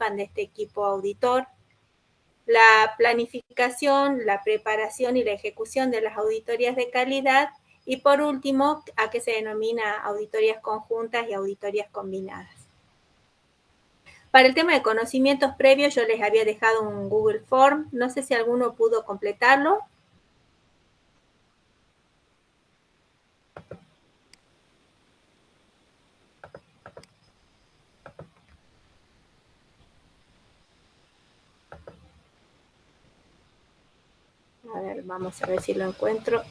participan de este equipo auditor, la planificación, la preparación y la ejecución de las auditorías de calidad, y por último, a qué se denomina auditorías conjuntas y auditorías combinadas. Para el tema de conocimientos previos, yo les había dejado un Google Form. No sé si alguno pudo completarlo. A ver, vamos a ver si lo encuentro.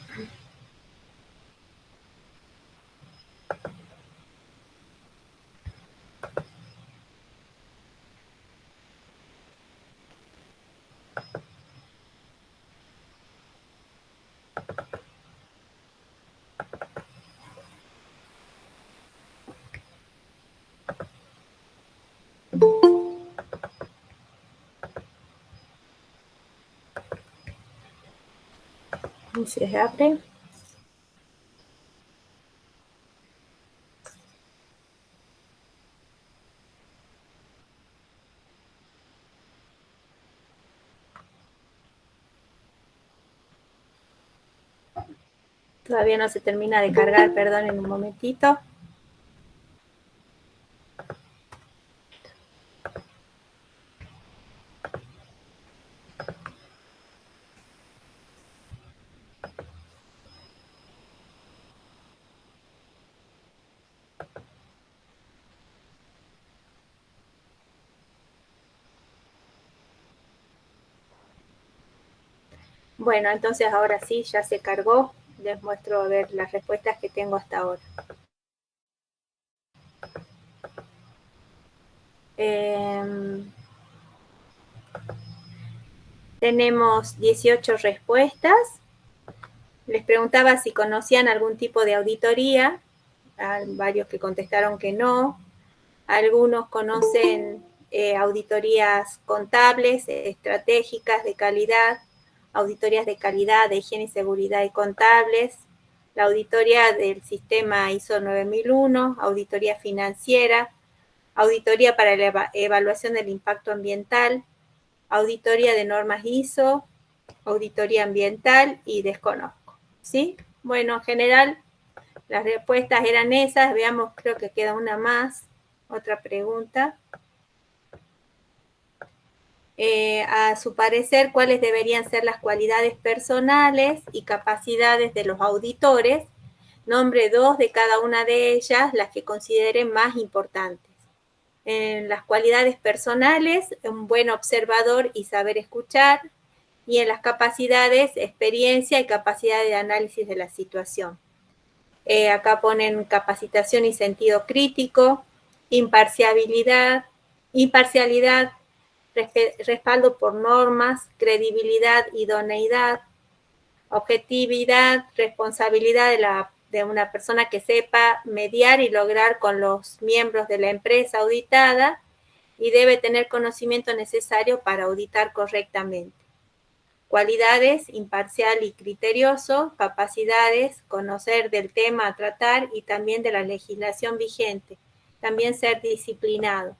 Y se abre. Todavía no se termina de cargar, perdón, en un momentito. Bueno, entonces ahora sí, ya se cargó. Les muestro a ver las respuestas que tengo hasta ahora. Tenemos 18 respuestas. Les preguntaba si conocían algún tipo de auditoría. Hay varios que contestaron que no. Algunos conocen auditorías contables, estratégicas, de calidad, auditorías de calidad, de higiene y seguridad y contables, la auditoría del sistema ISO 9001, auditoría financiera, auditoría para la evaluación del impacto ambiental, auditoría de normas ISO, auditoría ambiental y desconozco, ¿sí? Bueno, en general las respuestas eran esas. Veamos, creo que queda una más. Otra pregunta. A su parecer, ¿cuáles deberían ser las cualidades personales y capacidades de los auditores? Nombre 2 de cada una de ellas, las que consideren más importantes. En las cualidades personales, un buen observador y saber escuchar. Y en las capacidades, experiencia y capacidad de análisis de la situación. Acá ponen capacitación y sentido crítico, imparcialidad, respaldo por normas, credibilidad, idoneidad, objetividad, responsabilidad de una persona que sepa mediar y lograr con los miembros de la empresa auditada, y debe tener conocimiento necesario para auditar correctamente. Cualidades, imparcial y criterioso. Capacidades, conocer del tema a tratar y también de la legislación vigente. También ser disciplinado.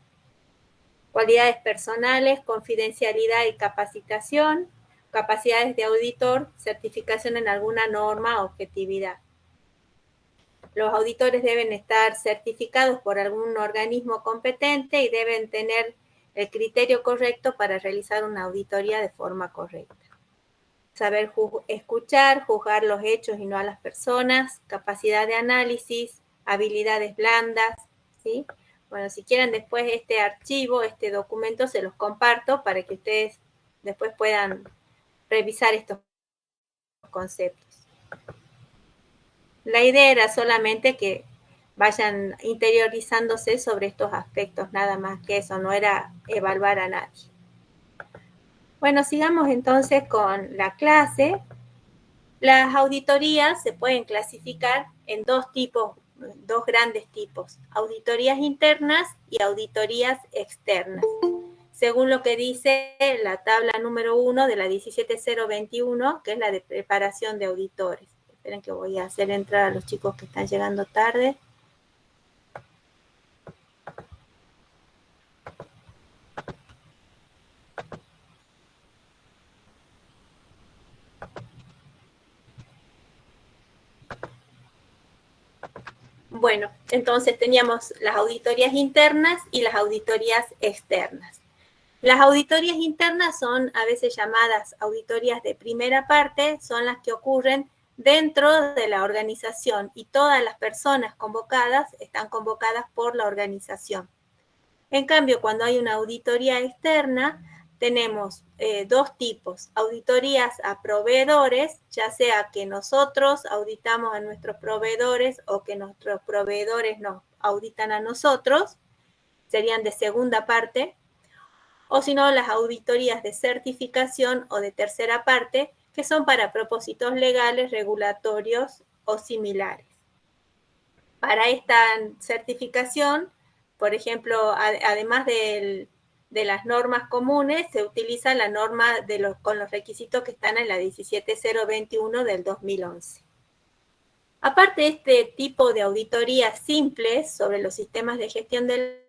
Cualidades personales, confidencialidad y capacitación. Capacidades de auditor, certificación en alguna norma, objetividad. Los auditores deben estar certificados por algún organismo competente y deben tener el criterio correcto para realizar una auditoría de forma correcta. Saber escuchar, juzgar los hechos y no a las personas, capacidad de análisis, habilidades blandas, ¿sí? Bueno, si quieren después este archivo, este documento, se los comparto para que ustedes después puedan revisar estos conceptos. La idea era solamente que vayan interiorizándose sobre estos aspectos, nada más que eso, no era evaluar a nadie. Bueno, sigamos entonces con la clase. Las auditorías se pueden clasificar en dos grandes tipos: auditorías internas y auditorías externas, según lo que dice la tabla número 1 de la 17021, que es la de preparación de auditores. Esperen que voy a hacer entrar a los chicos que están llegando tarde. Bueno, entonces teníamos las auditorías internas y las auditorías externas. Las auditorías internas son a veces llamadas auditorías de primera parte, son las que ocurren dentro de la organización y todas las personas convocadas están convocadas por la organización. En cambio, cuando hay una auditoría externa, tenemos dos tipos, auditorías a proveedores, ya sea que nosotros auditamos a nuestros proveedores o que nuestros proveedores nos auditan a nosotros, serían de segunda parte, o si no, las auditorías de certificación o de tercera parte, que son para propósitos legales, regulatorios o similares. Para esta certificación, por ejemplo, además de las normas comunes, se utiliza la norma con los requisitos que están en la 17021 del 2011. Aparte de este tipo de auditorías simples sobre los sistemas de gestión de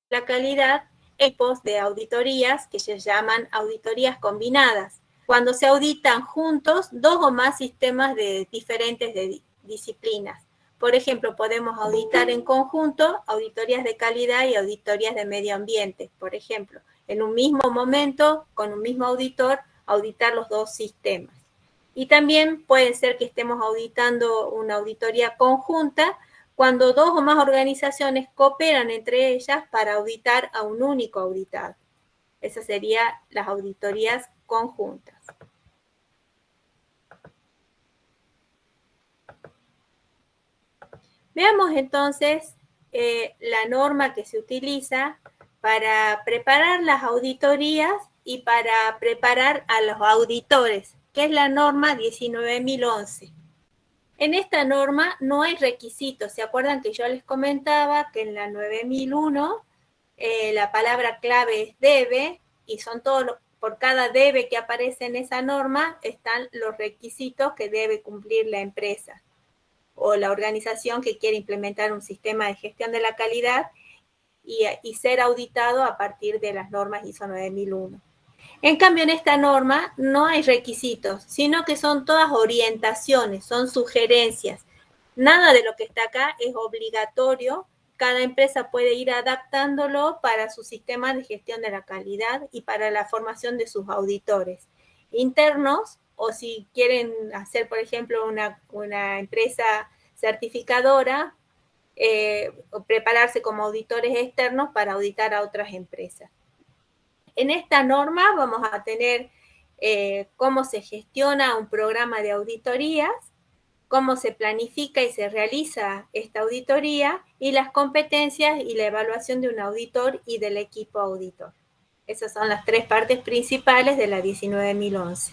la calidad, tipos de auditorías que se llaman auditorías combinadas, cuando se auditan juntos dos o más sistemas de diferentes disciplinas. Por ejemplo, podemos auditar en conjunto auditorías de calidad y auditorías de medio ambiente. Por ejemplo, en un mismo momento, con un mismo auditor, auditar los dos sistemas. Y también puede ser que estemos auditando una auditoría conjunta cuando dos o más organizaciones cooperan entre ellas para auditar a un único auditado. Esas serían las auditorías conjuntas. Veamos entonces la norma que se utiliza para preparar las auditorías y para preparar a los auditores, que es la norma 19.011. En esta norma no hay requisitos. ¿Se acuerdan que yo les comentaba que en la 9001 la palabra clave es debe y son todos por cada debe que aparece en esa norma están los requisitos que debe cumplir la empresa o la organización que quiere implementar un sistema de gestión de la calidad y ser auditado a partir de las normas ISO 9001. En cambio, en esta norma no hay requisitos, sino que son todas orientaciones, son sugerencias. Nada de lo que está acá es obligatorio. Cada empresa puede ir adaptándolo para su sistema de gestión de la calidad y para la formación de sus auditores internos, o si quieren hacer, por ejemplo, una empresa certificadora, o prepararse como auditores externos para auditar a otras empresas. En esta norma vamos a tener cómo se gestiona un programa de auditorías, cómo se planifica y se realiza esta auditoría y las competencias y la evaluación de un auditor y del equipo auditor. Esas son las tres partes principales de la 19.011.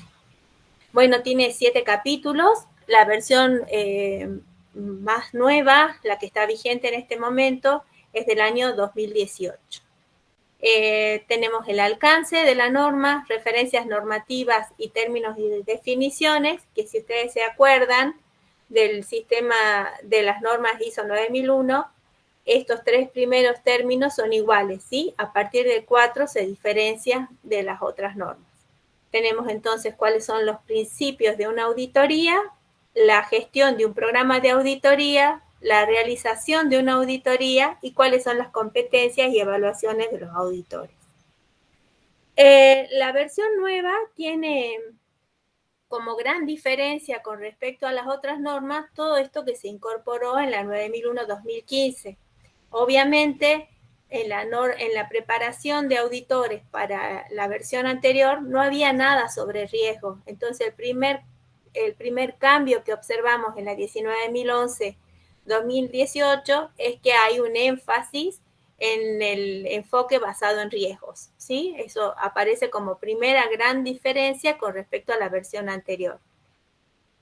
Bueno, tiene 7 capítulos. La versión más nueva, la que está vigente en este momento, es del año 2018. Tenemos el alcance de la norma, referencias normativas y términos y definiciones, que si ustedes se acuerdan del sistema de las normas ISO 9001, estos 3 primeros términos son iguales, ¿sí? A partir del 4 se diferencia de las otras normas. Tenemos entonces cuáles son los principios de una auditoría, la gestión de un programa de auditoría, la realización de una auditoría y cuáles son las competencias y evaluaciones de los auditores. La versión nueva tiene como gran diferencia con respecto a las otras normas todo esto que se incorporó en la 9001-2015. Obviamente, en la preparación de auditores para la versión anterior no había nada sobre riesgo. Entonces, el primer cambio que observamos en la 19.011-2018 es que hay un énfasis en el enfoque basado en riesgos, ¿sí? Eso aparece como primera gran diferencia con respecto a la versión anterior.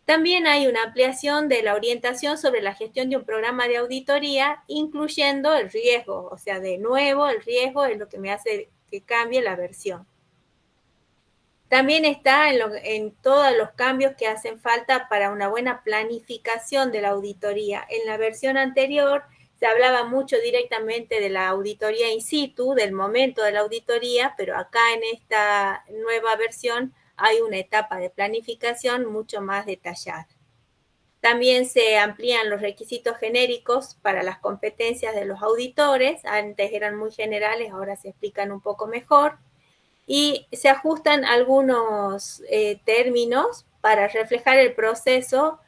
También hay una ampliación de la orientación sobre la gestión de un programa de auditoría, incluyendo el riesgo. O sea, de nuevo, el riesgo es lo que me hace que cambie la versión. También está en todos los cambios que hacen falta para una buena planificación de la auditoría. En la versión anterior se hablaba mucho directamente de la auditoría in situ, del momento de la auditoría, pero acá en esta nueva versión hay una etapa de planificación mucho más detallada. También se amplían los requisitos genéricos para las competencias de los auditores. Antes eran muy generales, ahora se explican un poco mejor. Y se ajustan algunos términos para reflejar el proceso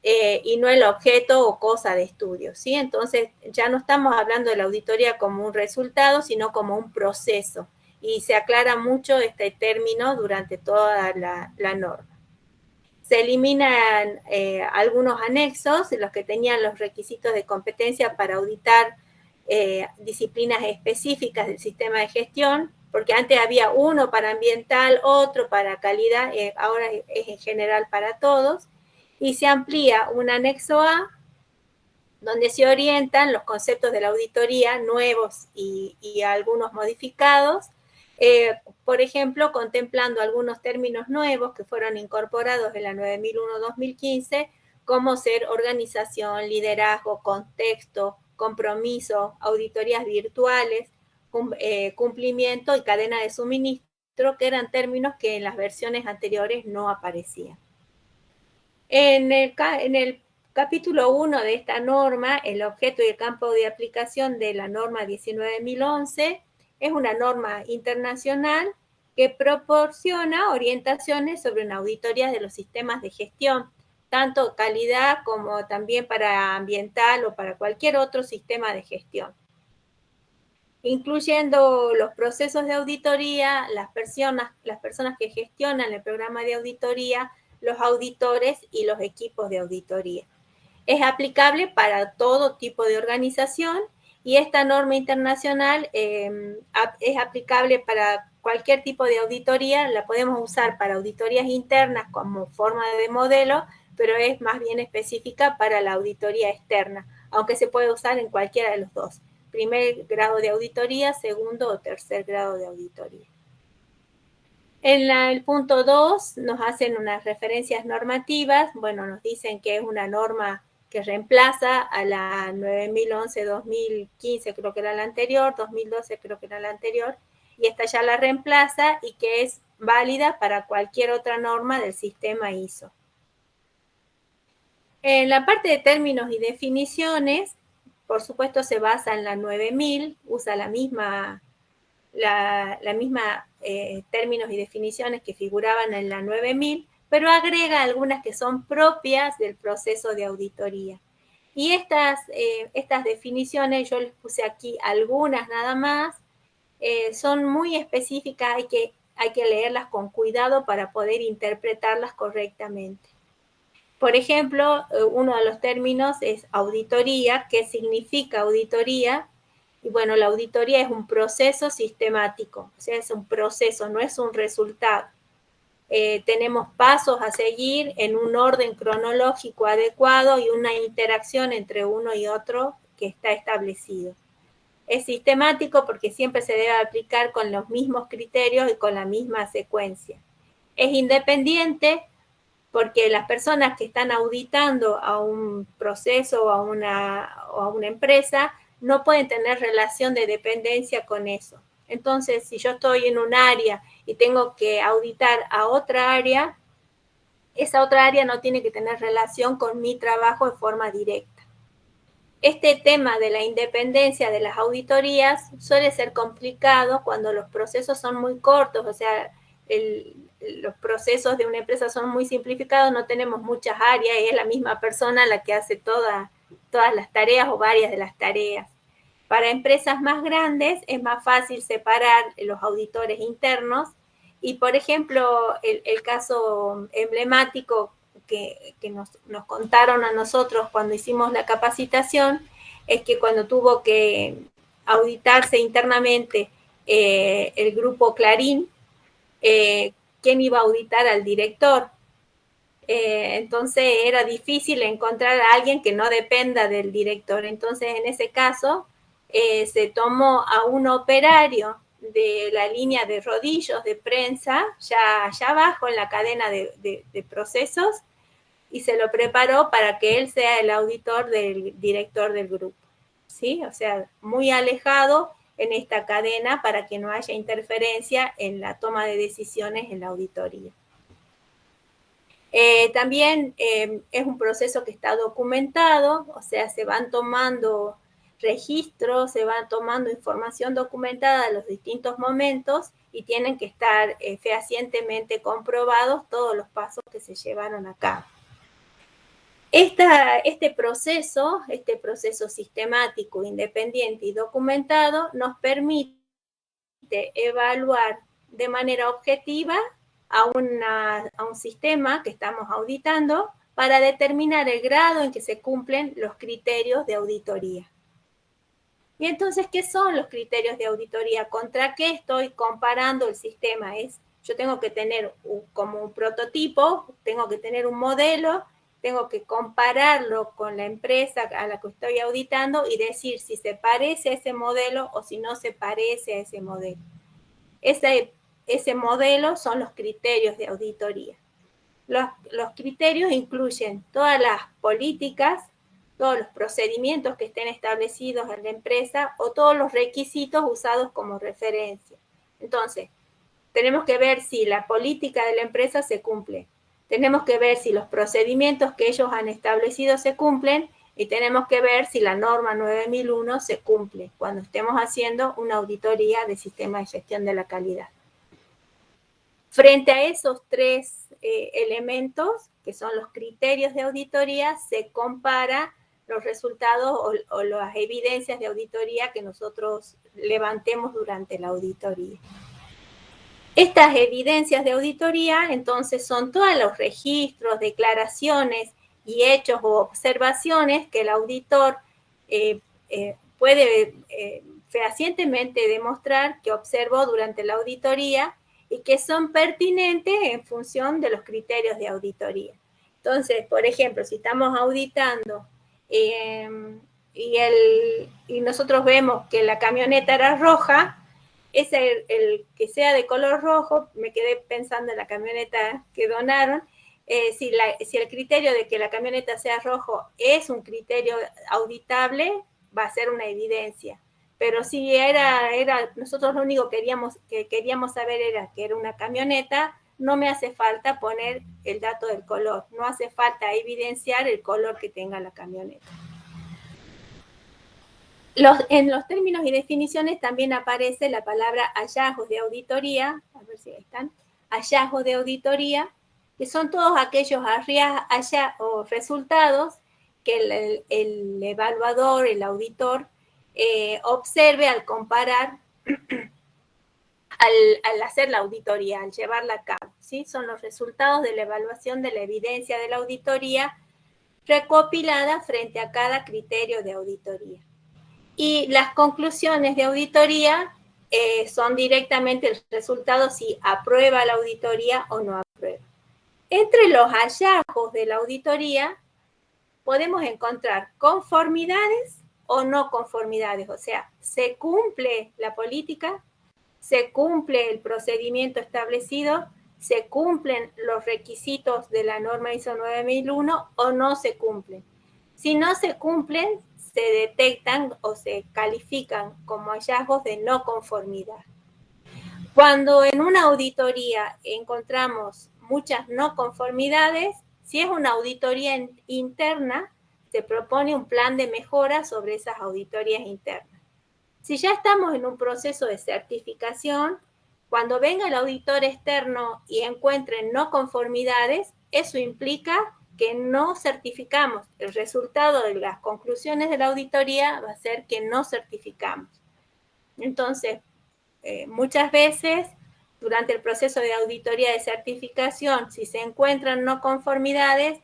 y no el objeto o cosa de estudio, ¿sí? Entonces, ya no estamos hablando de la auditoría como un resultado, sino como un proceso. Y se aclara mucho este término durante toda la norma. Se eliminan algunos anexos, los que tenían los requisitos de competencia para auditar disciplinas específicas del sistema de gestión, porque antes había uno para ambiental, otro para calidad, ahora es en general para todos, y se amplía un anexo A, donde se orientan los conceptos de la auditoría nuevos y algunos modificados, por ejemplo, contemplando algunos términos nuevos que fueron incorporados en la 9001-2015, como ser organización, liderazgo, contexto, compromiso, auditorías virtuales, cumplimiento y cadena de suministro, que eran términos que en las versiones anteriores no aparecían. En el capítulo 1 de esta norma, el objeto y el campo de aplicación de la norma 19.011 es una norma internacional que proporciona orientaciones sobre una auditoría de los sistemas de gestión, tanto calidad como también para ambiental o para cualquier otro sistema de gestión, incluyendo los procesos de auditoría, las personas que gestionan el programa de auditoría, los auditores y los equipos de auditoría. Es aplicable para todo tipo de organización y esta norma internacional es aplicable para cualquier tipo de auditoría. La podemos usar para auditorías internas como forma de modelo, pero es más bien específica para la auditoría externa, aunque se puede usar en cualquiera de los dos. Primer grado de auditoría, segundo o tercer grado de auditoría. En el punto 2 nos hacen unas referencias normativas. Bueno, nos dicen que es una norma que reemplaza a la 9011-2015, creo que era la anterior, 2012 creo que era la anterior, y esta ya la reemplaza y que es válida para cualquier otra norma del sistema ISO. En la parte de términos y definiciones, por supuesto se basa en la 9000, usa la misma términos y definiciones que figuraban en la 9000, pero agrega algunas que son propias del proceso de auditoría. Y estas definiciones, yo les puse aquí algunas nada más, son muy específicas, hay que leerlas con cuidado para poder interpretarlas correctamente. Por ejemplo, uno de los términos es auditoría. ¿Qué significa auditoría? Y bueno, la auditoría es un proceso sistemático, o sea, es un proceso, no es un resultado. Tenemos pasos a seguir en un orden cronológico adecuado y una interacción entre uno y otro que está establecido. Es sistemático porque siempre se debe aplicar con los mismos criterios y con la misma secuencia. Es independiente porque las personas que están auditando a un proceso o a una empresa no pueden tener relación de dependencia con eso. Entonces, si yo estoy en un área y tengo que auditar a otra área, esa otra área no tiene que tener relación con mi trabajo de forma directa. Este tema de la independencia de las auditorías suele ser complicado cuando los procesos son muy cortos, o sea, los procesos de una empresa son muy simplificados, no tenemos muchas áreas y es la misma persona la que hace todas las tareas o varias de las tareas. Para empresas más grandes es más fácil separar los auditores internos y, por ejemplo, el caso emblemático que nos contaron a nosotros cuando hicimos la capacitación es que cuando tuvo que auditarse internamente el grupo Clarín, ¿quién iba a auditar al director? Entonces era difícil encontrar a alguien que no dependa del director. Entonces, en ese caso, se tomó a un operario de la línea de rodillos de prensa, ya abajo en la cadena de procesos, y se lo preparó para que él sea el auditor del director del grupo, ¿sí? O sea, muy alejado en esta cadena para que no haya interferencia en la toma de decisiones en la auditoría. También es un proceso que está documentado, o sea, se van tomando registros, se va tomando información documentada de los distintos momentos y tienen que estar fehacientemente comprobados todos los pasos que se llevaron a cabo. Este proceso sistemático, independiente y documentado nos permite evaluar de manera objetiva a un sistema que estamos auditando para determinar el grado en que se cumplen los criterios de auditoría. Y entonces, ¿qué son los criterios de auditoría? ¿Contra qué estoy comparando el sistema? Yo tengo que tener como un prototipo, tengo que tener un modelo, tengo que compararlo con la empresa a la que estoy auditando y decir si se parece a ese modelo o si no se parece a ese modelo. Ese modelo son los criterios de auditoría. Los criterios incluyen todas las políticas, todos los procedimientos que estén establecidos en la empresa o todos los requisitos usados como referencia. Entonces, tenemos que ver si la política de la empresa se cumple. Tenemos que ver si los procedimientos que ellos han establecido se cumplen y tenemos que ver si la norma 9001 se cumple cuando estemos haciendo una auditoría del sistema de gestión de la calidad. Frente a esos tres elementos, que son los criterios de auditoría, se compara los resultados o las evidencias de auditoría que nosotros levantemos durante la auditoría. Estas evidencias de auditoría, entonces, son todos los registros, declaraciones y hechos o observaciones que el auditor puede fehacientemente demostrar que observó durante la auditoría y que son pertinentes en función de los criterios de auditoría. Entonces, por ejemplo, si estamos auditando y nosotros vemos que la camioneta era roja, el que sea de color rojo, me quedé pensando en la camioneta que donaron, si el criterio de que la camioneta sea rojo es un criterio auditable, va a ser una evidencia. Pero si nosotros lo único que queríamos saber era que era una camioneta, no me hace falta poner el dato del color, no hace falta evidenciar el color que tenga la camioneta. En los términos y definiciones también aparece la palabra hallazgos de auditoría, a ver si están, hallazgos de auditoría, que son todos aquellos resultados que el evaluador, el auditor, observe al comparar, al hacer la auditoría, al llevarla a cabo, ¿sí? Son los resultados de la evaluación de la evidencia de la auditoría recopilada frente a cada criterio de auditoría. Y las conclusiones de auditoría son directamente el resultado si aprueba la auditoría o no aprueba. Entre los hallazgos de la auditoría podemos encontrar conformidades o no conformidades, o sea, se cumple la política, se cumple el procedimiento establecido, se cumplen los requisitos de la norma ISO 9001 o no se cumplen. Si no se cumplen, se detectan o se califican como hallazgos de no conformidad. Cuando en una auditoría encontramos muchas no conformidades, si es una auditoría interna, se propone un plan de mejora sobre esas auditorías internas. Si ya estamos en un proceso de certificación, cuando venga el auditor externo y encuentre no conformidades, eso implica que no certificamos. El resultado de las conclusiones de la auditoría va a ser que no certificamos. Entonces, muchas veces, durante el proceso de auditoría de certificación, si se encuentran no conformidades,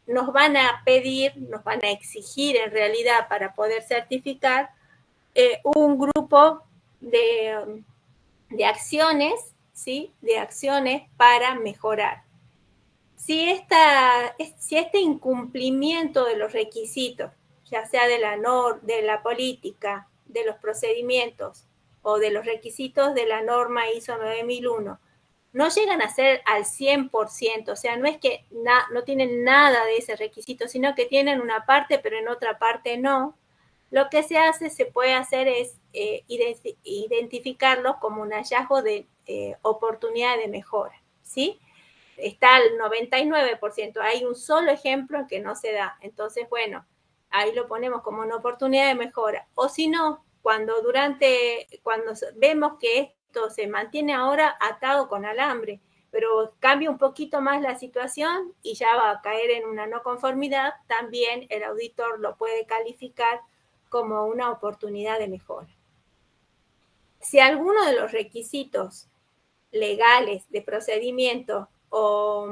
nos van a pedir, nos van a exigir en realidad para poder certificar un grupo de acciones, ¿sí? De acciones para mejorar. Si este incumplimiento de los requisitos, ya sea de la política, de los procedimientos o de los requisitos de la norma ISO 9001, no llegan a ser al 100%, o sea, no es que no tienen nada de ese requisito, sino que tienen una parte, pero en otra parte no. Lo que se puede hacer es identificarlo como un hallazgo de oportunidad de mejora, ¿sí? está al 99%, hay un solo ejemplo que no se da. Entonces, bueno, ahí lo ponemos como una oportunidad de mejora. O si no, cuando vemos que esto se mantiene ahora atado con alambre, pero cambia un poquito más la situación y ya va a caer en una no conformidad, también el auditor lo puede calificar como una oportunidad de mejora. Si alguno de los requisitos legales de procedimiento o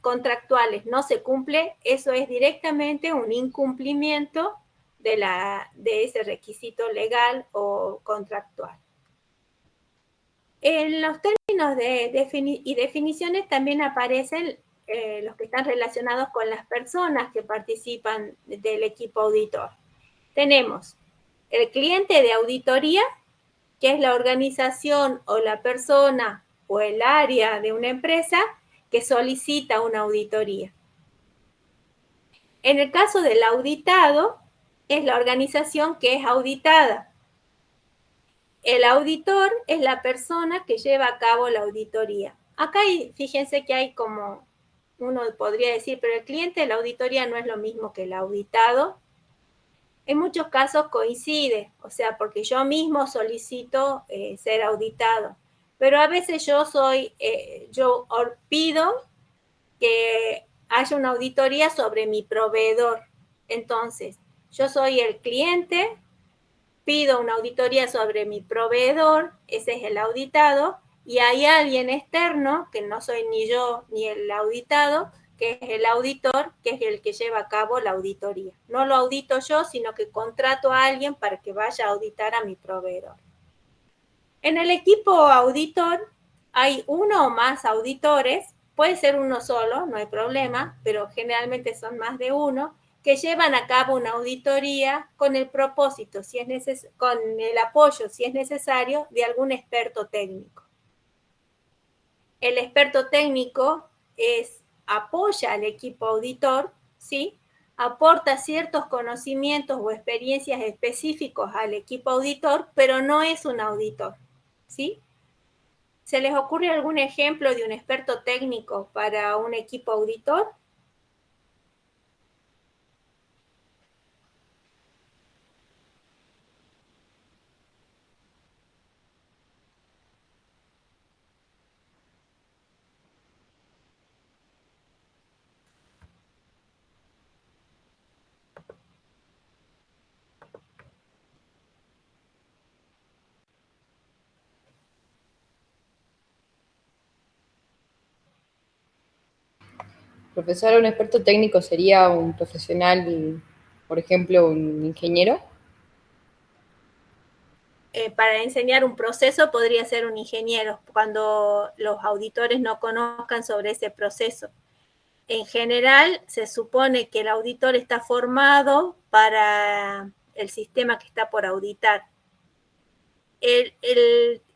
contractuales no se cumple, eso es directamente un incumplimiento de ese requisito legal o contractual. En los términos y definiciones también aparecen los que están relacionados con las personas que participan del equipo auditor. Tenemos el cliente de auditoría, que es la organización o la persona o el área de una empresa que solicita una auditoría. En el caso del auditado, es la organización que es auditada. El auditor es la persona que lleva a cabo la auditoría. Acá fíjense que hay como, uno podría decir, pero el cliente de la auditoría no es lo mismo que el auditado. En muchos casos coincide, o sea, porque yo mismo solicito ser auditado, pero a veces yo pido que haya una auditoría sobre mi proveedor. Entonces, yo soy el cliente, pido una auditoría sobre mi proveedor, ese es el auditado, y hay alguien externo, que no soy ni yo ni el auditado, que es el auditor, que es el que lleva a cabo la auditoría. No lo audito yo, sino que contrato a alguien para que vaya a auditar a mi proveedor. En el equipo auditor hay uno o más auditores, puede ser uno solo, no hay problema, pero generalmente son más de uno, que llevan a cabo una auditoría con el propósito, con el apoyo, si es necesario, de algún experto técnico. El experto técnico apoya al equipo auditor, ¿sí? Aporta ciertos conocimientos o experiencias específicos al equipo auditor, pero no es un auditor, ¿sí? ¿Se les ocurre algún ejemplo de un experto técnico para un equipo auditor? Profesor, un experto técnico sería un profesional, por ejemplo, un ingeniero. Para enseñar un proceso podría ser un ingeniero, cuando los auditores no conozcan sobre ese proceso. En general, se supone que el auditor está formado para el sistema que está por auditar. El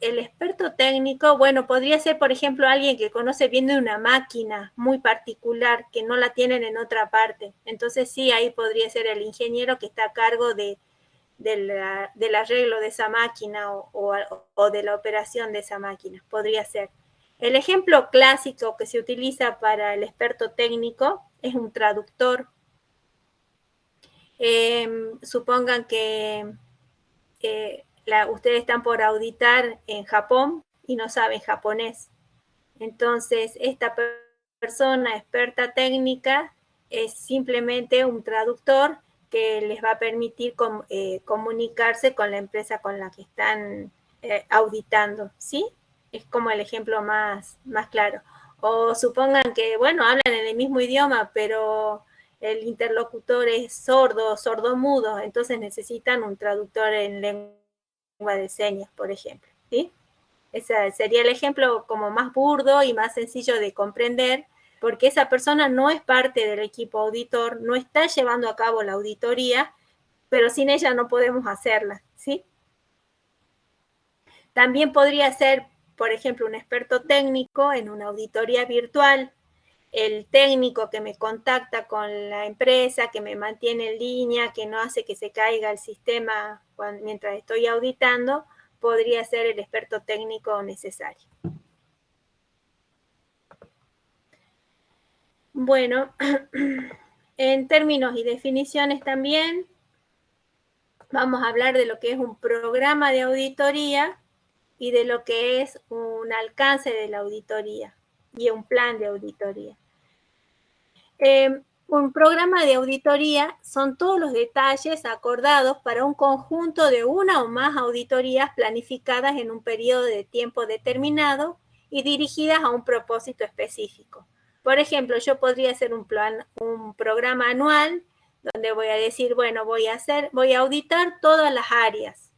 experto técnico, bueno, podría ser, por ejemplo, alguien que conoce bien de una máquina muy particular, que no la tienen en otra parte. Entonces, sí, ahí podría ser el ingeniero que está a cargo del arreglo de esa máquina o de la operación de esa máquina. Podría ser. El ejemplo clásico que se utiliza para el experto técnico es un traductor. Supongan que ustedes están por auditar en Japón y no saben japonés. Entonces, esta persona experta técnica es simplemente un traductor que les va a permitir comunicarse con la empresa con la que están auditando, ¿sí? Es como el ejemplo más claro. O supongan que, bueno, hablan en el mismo idioma, pero el interlocutor es sordo-mudo, entonces necesitan un traductor en lengua de señas, por ejemplo, ¿sí? Ese sería el ejemplo como más burdo y más sencillo de comprender, porque esa persona no es parte del equipo auditor, no está llevando a cabo la auditoría, pero sin ella no podemos hacerla, ¿sí? También podría ser, por ejemplo, un experto técnico en una auditoría virtual, el técnico que me contacta con la empresa, que me mantiene en línea, que no hace que se caiga el sistema mientras estoy auditando, podría ser el experto técnico necesario. Bueno, en términos y definiciones también, vamos a hablar de lo que es un programa de auditoría y de lo que es un alcance de la auditoría y un plan de auditoría. Un programa de auditoría son todos los detalles acordados para un conjunto de una o más auditorías planificadas en un periodo de tiempo determinado y dirigidas a un propósito específico. Por ejemplo, yo podría hacer un programa anual donde voy a decir, bueno, voy a auditar todas las áreas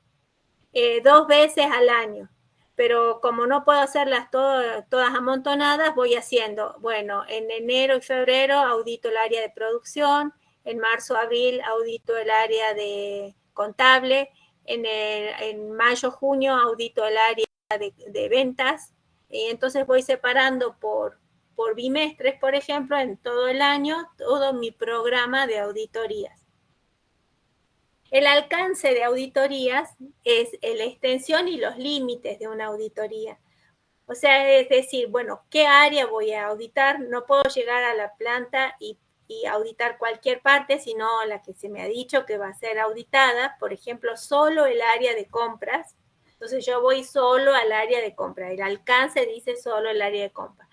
2 veces al año, pero como no puedo hacerlas todas amontonadas, voy haciendo, bueno, en enero y febrero audito el área de producción, en marzo, abril audito el área de contable, en mayo, junio audito el área de ventas, y entonces voy separando por bimestres, por ejemplo, en todo el año, todo mi programa de auditorías. El alcance de auditorías es la extensión y los límites de una auditoría. O sea, es decir, bueno, ¿qué área voy a auditar? No puedo llegar a la planta y auditar cualquier parte, sino la que se me ha dicho que va a ser auditada. Por ejemplo, solo el área de compras. Entonces yo voy solo al área de compras. El alcance dice solo el área de compras.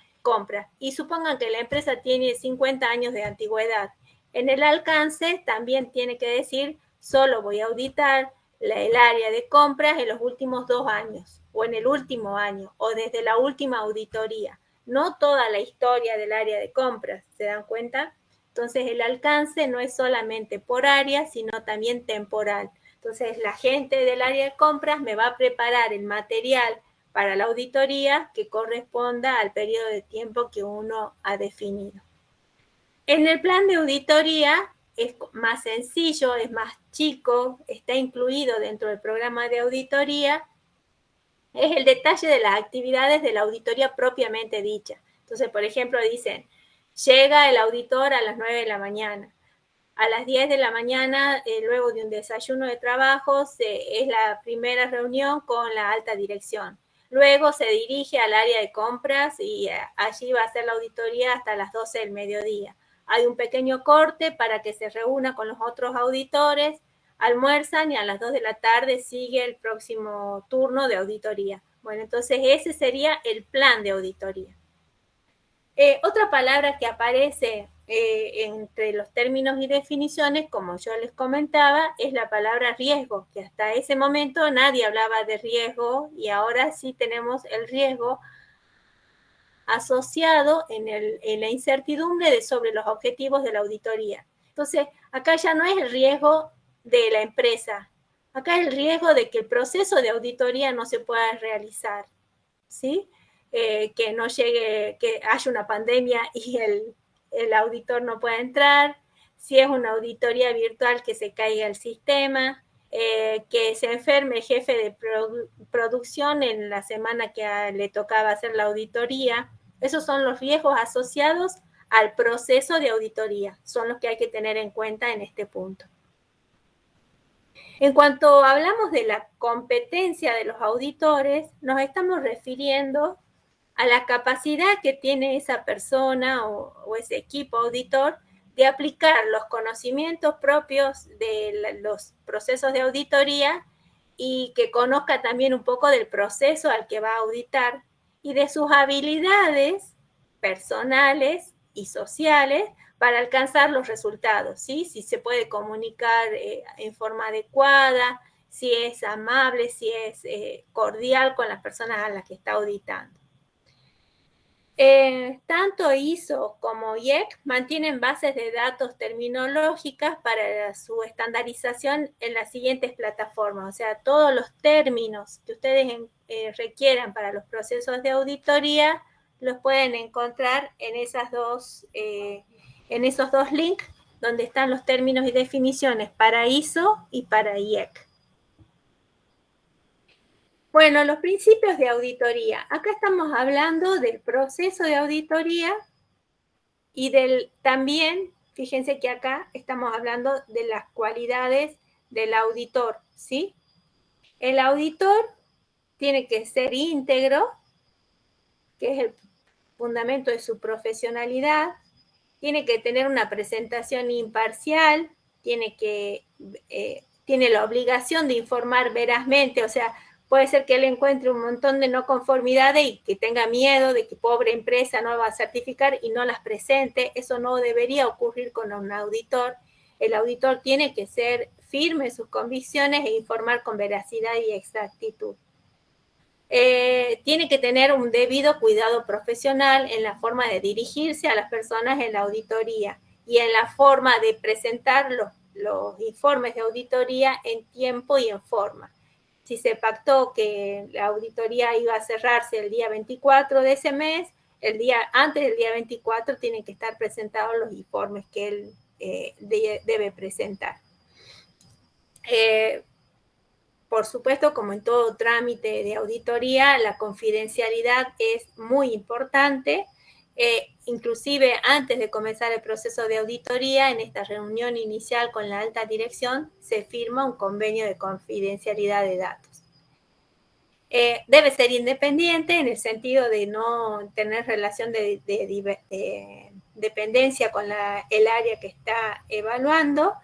Y supongan que la empresa tiene 50 años de antigüedad. En el alcance también tiene que decir solo voy a auditar el área de compras en los últimos 2 años o en el último año o desde la última auditoría. No toda la historia del área de compras, ¿se dan cuenta? Entonces el alcance no es solamente por área, sino también temporal. Entonces la gente del área de compras me va a preparar el material para la auditoría que corresponda al periodo de tiempo que uno ha definido. En el plan de auditoría es más sencillo, es más chico, está incluido dentro del programa de auditoría, es el detalle de las actividades de la auditoría propiamente dicha. Entonces, por ejemplo, dicen, llega el auditor a las 9 de la mañana. A las 10 de la mañana, luego de un desayuno de trabajo, es la primera reunión con la alta dirección. Luego se dirige al área de compras y allí va a hacer la auditoría hasta las 12 del mediodía. Hay un pequeño corte para que se reúna con los otros auditores, almuerzan y a las 2 de la tarde sigue el próximo turno de auditoría. Bueno, entonces ese sería el plan de auditoría. Otra palabra que aparece entre los términos y definiciones, como yo les comentaba, es la palabra riesgo, que hasta ese momento nadie hablaba de riesgo y ahora sí tenemos el riesgo asociado en la incertidumbre sobre los objetivos de la auditoría. Entonces, acá ya no es el riesgo de la empresa, acá es el riesgo de que el proceso de auditoría no se pueda realizar, ¿sí? Que no llegue, que haya una pandemia y el auditor no pueda entrar, si es una auditoría virtual que se caiga el sistema, que se enferme el jefe de producción en la semana que le tocaba hacer la auditoría. Esos son los riesgos asociados al proceso de auditoría, son los que hay que tener en cuenta en este punto. En cuanto hablamos de la competencia de los auditores, nos estamos refiriendo a la capacidad que tiene esa persona o ese equipo auditor de aplicar los conocimientos propios de los procesos de auditoría y que conozca también un poco del proceso al que va a auditar y de sus habilidades personales y sociales para alcanzar los resultados, ¿sí? Si se puede comunicar en forma adecuada, si es amable, si es cordial con las personas a las que está auditando. Tanto ISO como IEC mantienen bases de datos terminológicas para su estandarización en las siguientes plataformas. O sea, todos los términos que ustedes requieran para los procesos de auditoría los pueden encontrar en esos dos links donde están los términos y definiciones para ISO y para IEC. Bueno, los principios de auditoría. Acá estamos hablando del proceso de auditoría y también, fíjense que acá estamos hablando de las cualidades del auditor, ¿sí? El auditor tiene que ser íntegro, que es el fundamento de su profesionalidad, tiene que tener una presentación imparcial, tiene la obligación de informar verazmente, o sea, puede ser que él encuentre un montón de no conformidades y que tenga miedo de que pobre empresa no va a certificar y no las presente. Eso no debería ocurrir con un auditor. El auditor tiene que ser firme en sus convicciones e informar con veracidad y exactitud. Tiene que tener un debido cuidado profesional en la forma de dirigirse a las personas en la auditoría y en la forma de presentar los informes de auditoría en tiempo y en forma. Si se pactó que la auditoría iba a cerrarse el día 24 de ese mes, antes del día 24 tienen que estar presentados los informes que él debe presentar. Por supuesto, como en todo trámite de auditoría, la confidencialidad es muy importante. Inclusive antes de comenzar el proceso de auditoría, en esta reunión inicial con la alta dirección, se firma un convenio de confidencialidad de datos. Debe ser independiente en el sentido de no tener relación de dependencia con el área que está evaluando,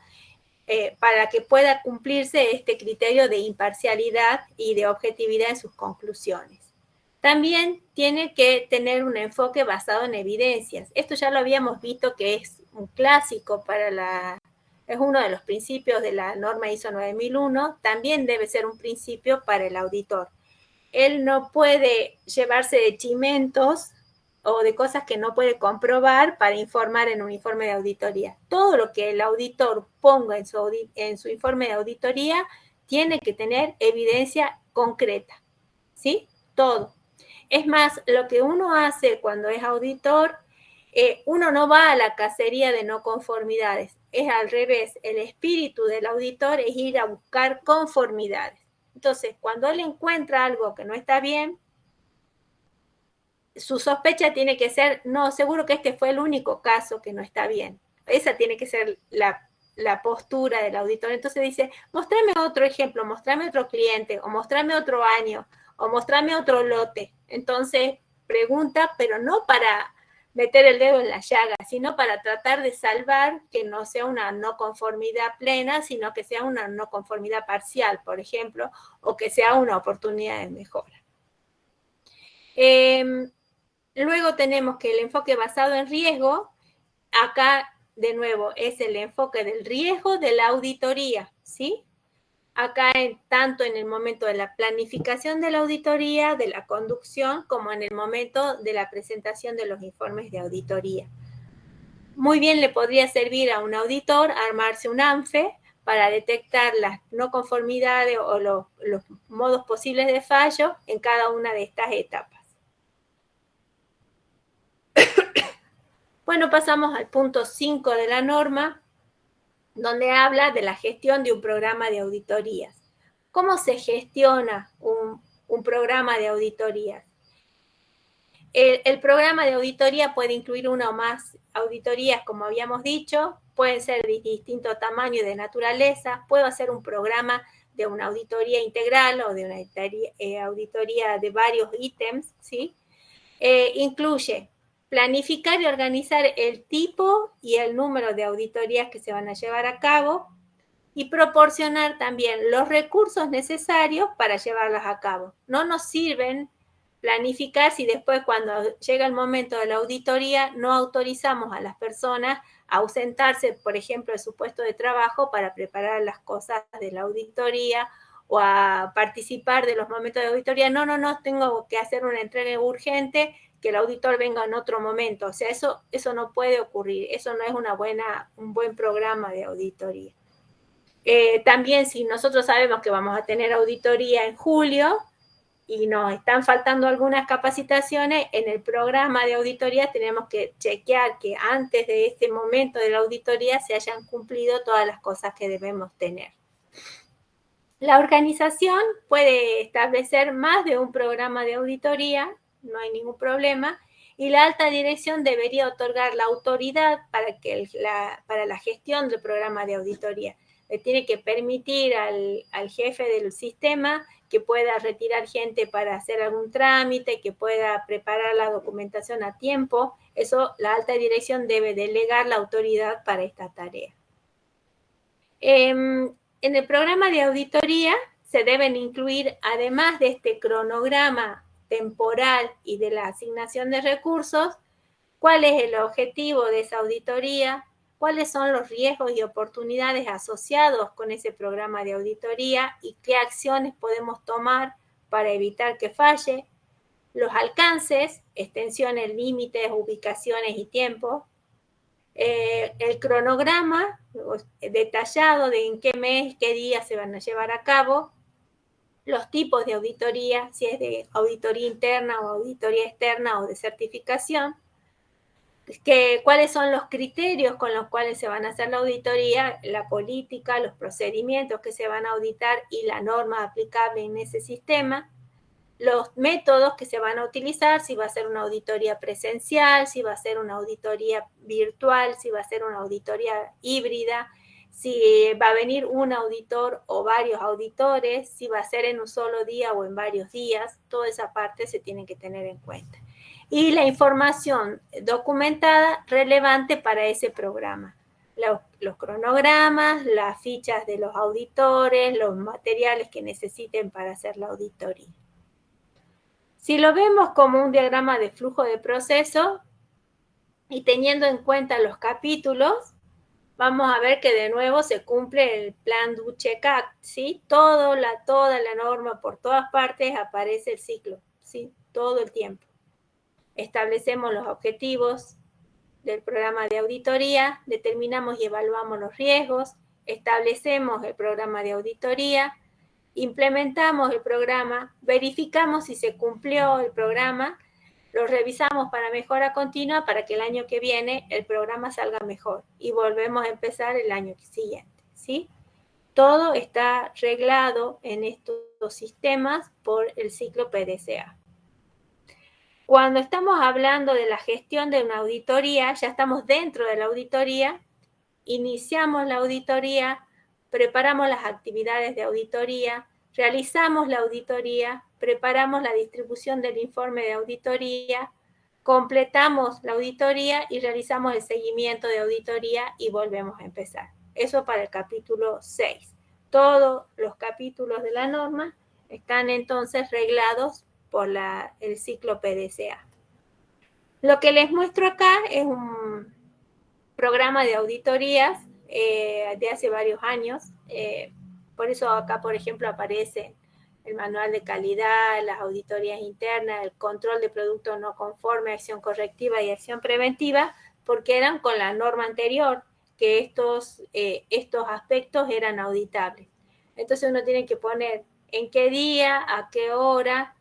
para que pueda cumplirse este criterio de imparcialidad y de objetividad en sus conclusiones. También tiene que tener un enfoque basado en evidencias. Esto ya lo habíamos visto que es un clásico es uno de los principios de la norma ISO 9001, también debe ser un principio para el auditor. Él no puede llevarse de chimentos o de cosas que no puede comprobar para informar en un informe de auditoría. Todo lo que el auditor ponga en su informe de auditoría tiene que tener evidencia concreta, ¿sí? Todo. Es más, lo que uno hace cuando es auditor, uno no va a la cacería de no conformidades, es al revés. El espíritu del auditor es ir a buscar conformidades. Entonces, cuando él encuentra algo que no está bien, su sospecha tiene que ser, no, seguro que este fue el único caso que no está bien. Esa tiene que ser la postura del auditor. Entonces dice, mostrame otro ejemplo, mostrame otro cliente, o mostrame otro año, o mostrame otro lote. Entonces pregunta, pero no para meter el dedo en la llaga, sino para tratar de salvar que no sea una no conformidad plena, sino que sea una no conformidad parcial, por ejemplo, o que sea una oportunidad de mejora. Luego tenemos que el enfoque basado en riesgo, acá de nuevo es el enfoque del riesgo de la auditoría, ¿sí? Acá tanto en el momento de la planificación de la auditoría, de la conducción, como en el momento de la presentación de los informes de auditoría. Muy bien le podría servir a un auditor armarse un ANFE para detectar las no conformidades o los modos posibles de fallo en cada una de estas etapas. Bueno, pasamos al punto 5 de la norma, donde habla de la gestión de un programa de auditorías. ¿Cómo se gestiona un programa de auditorías? El programa de auditoría puede incluir una o más auditorías, como habíamos dicho, pueden ser de distinto tamaño y de naturaleza, puede ser un programa de una auditoría integral o de una auditoría de varios ítems, ¿sí? Incluye planificar y organizar el tipo y el número de auditorías que se van a llevar a cabo y proporcionar también los recursos necesarios para llevarlas a cabo. No nos sirven planificar si después cuando llega el momento de la auditoría no autorizamos a las personas a ausentarse, por ejemplo, de su puesto de trabajo para preparar las cosas de la auditoría o a participar de los momentos de auditoría. No, tengo que hacer una entrega urgente, que el auditor venga en otro momento. O sea, eso no puede ocurrir. Eso no es un buen programa de auditoría. También si nosotros sabemos que vamos a tener auditoría en julio y nos están faltando algunas capacitaciones, en el programa de auditoría tenemos que chequear que antes de este momento de la auditoría se hayan cumplido todas las cosas que debemos tener. La organización puede establecer más de un programa de auditoría, no hay ningún problema, y la alta dirección debería otorgar la autoridad para la gestión del programa de auditoría. Le tiene que permitir al jefe del sistema que pueda retirar gente para hacer algún trámite, que pueda preparar la documentación a tiempo. Eso la alta dirección debe delegar la autoridad para esta tarea. En el programa de auditoría se deben incluir, además de este cronograma temporal y de la asignación de recursos, cuál es el objetivo de esa auditoría, cuáles son los riesgos y oportunidades asociados con ese programa de auditoría y qué acciones podemos tomar para evitar que falle, los alcances, extensiones, límites, ubicaciones y tiempos, el cronograma detallado de en qué mes, qué día se van a llevar a cabo, los tipos de auditoría, si es de auditoría interna o auditoría externa o de certificación, cuáles son los criterios con los cuales se van a hacer la auditoría, la política, los procedimientos que se van a auditar y la norma aplicable en ese sistema, los métodos que se van a utilizar, si va a ser una auditoría presencial, si va a ser una auditoría virtual, si va a ser una auditoría híbrida, si va a venir un auditor o varios auditores, si va a ser en un solo día o en varios días, toda esa parte se tiene que tener en cuenta. Y la información documentada relevante para ese programa. Los cronogramas, las fichas de los auditores, los materiales que necesiten para hacer la auditoría. Si lo vemos como un diagrama de flujo de proceso y teniendo en cuenta los capítulos, vamos a ver que de nuevo se cumple el plan do check act, ¿sí? Toda la norma, por todas partes aparece el ciclo, ¿sí? Todo el tiempo. Establecemos los objetivos del programa de auditoría, determinamos y evaluamos los riesgos, establecemos el programa de auditoría, implementamos el programa, verificamos si se cumplió el programa, lo revisamos para mejora continua para que el año que viene el programa salga mejor y volvemos a empezar el año siguiente, ¿sí? Todo está reglado en estos sistemas por el ciclo PDCA. Cuando estamos hablando de la gestión de una auditoría, ya estamos dentro de la auditoría, iniciamos la auditoría, preparamos las actividades de auditoría, realizamos la auditoría, preparamos la distribución del informe de auditoría, completamos la auditoría y realizamos el seguimiento de auditoría y volvemos a empezar. Eso para el capítulo 6. Todos los capítulos de la norma están entonces reglados por el ciclo PDCA. Lo que les muestro acá es un programa de auditorías de hace varios años. Por eso acá, por ejemplo, aparece el manual de calidad, las auditorías internas, el control de productos no conformes, acción correctiva y acción preventiva, porque eran con la norma anterior que estos aspectos eran auditables. Entonces uno tiene que poner en qué día, a qué hora,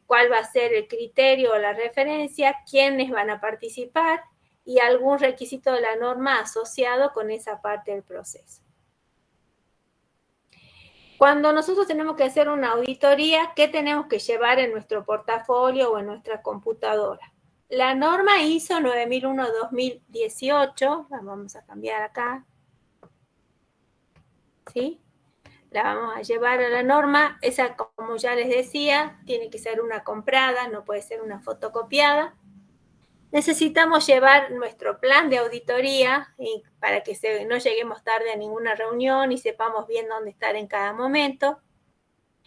cuál va a ser el criterio o la referencia, quiénes van a participar y algún requisito de la norma asociado con esa parte del proceso. Cuando nosotros tenemos que hacer una auditoría, ¿qué tenemos que llevar en nuestro portafolio o en nuestra computadora? La norma ISO 9001-2018, la vamos a cambiar acá, ¿sí? La vamos a llevar a la norma, esa, como ya les decía, tiene que ser una comprada, no puede ser una fotocopiada. Necesitamos llevar nuestro plan de auditoría para que no lleguemos tarde a ninguna reunión y sepamos bien dónde estar en cada momento.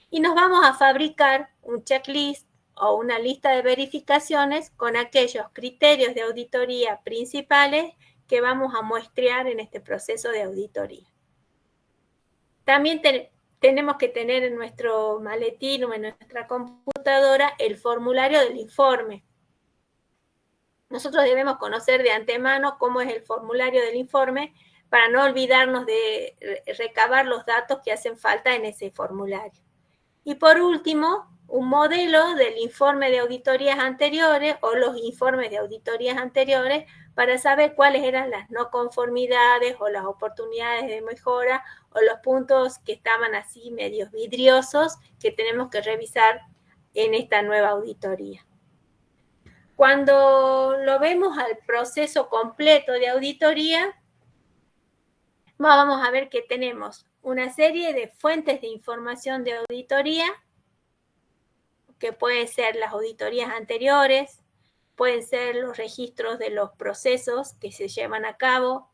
Y nos vamos a fabricar un checklist o una lista de verificaciones con aquellos criterios de auditoría principales que vamos a muestrear en este proceso de auditoría. También tenemos que tener en nuestro maletín o en nuestra computadora el formulario del informe. Nosotros debemos conocer de antemano cómo es el formulario del informe para no olvidarnos de recabar los datos que hacen falta en ese formulario. Y por último, un modelo del informe de auditorías anteriores o los informes de auditorías anteriores para saber cuáles eran las no conformidades o las oportunidades de mejora o los puntos que estaban así medios vidriosos que tenemos que revisar en esta nueva auditoría. Cuando lo vemos al proceso completo de auditoría, vamos a ver que tenemos una serie de fuentes de información de auditoría, que pueden ser las auditorías anteriores, pueden ser los registros de los procesos que se llevan a cabo,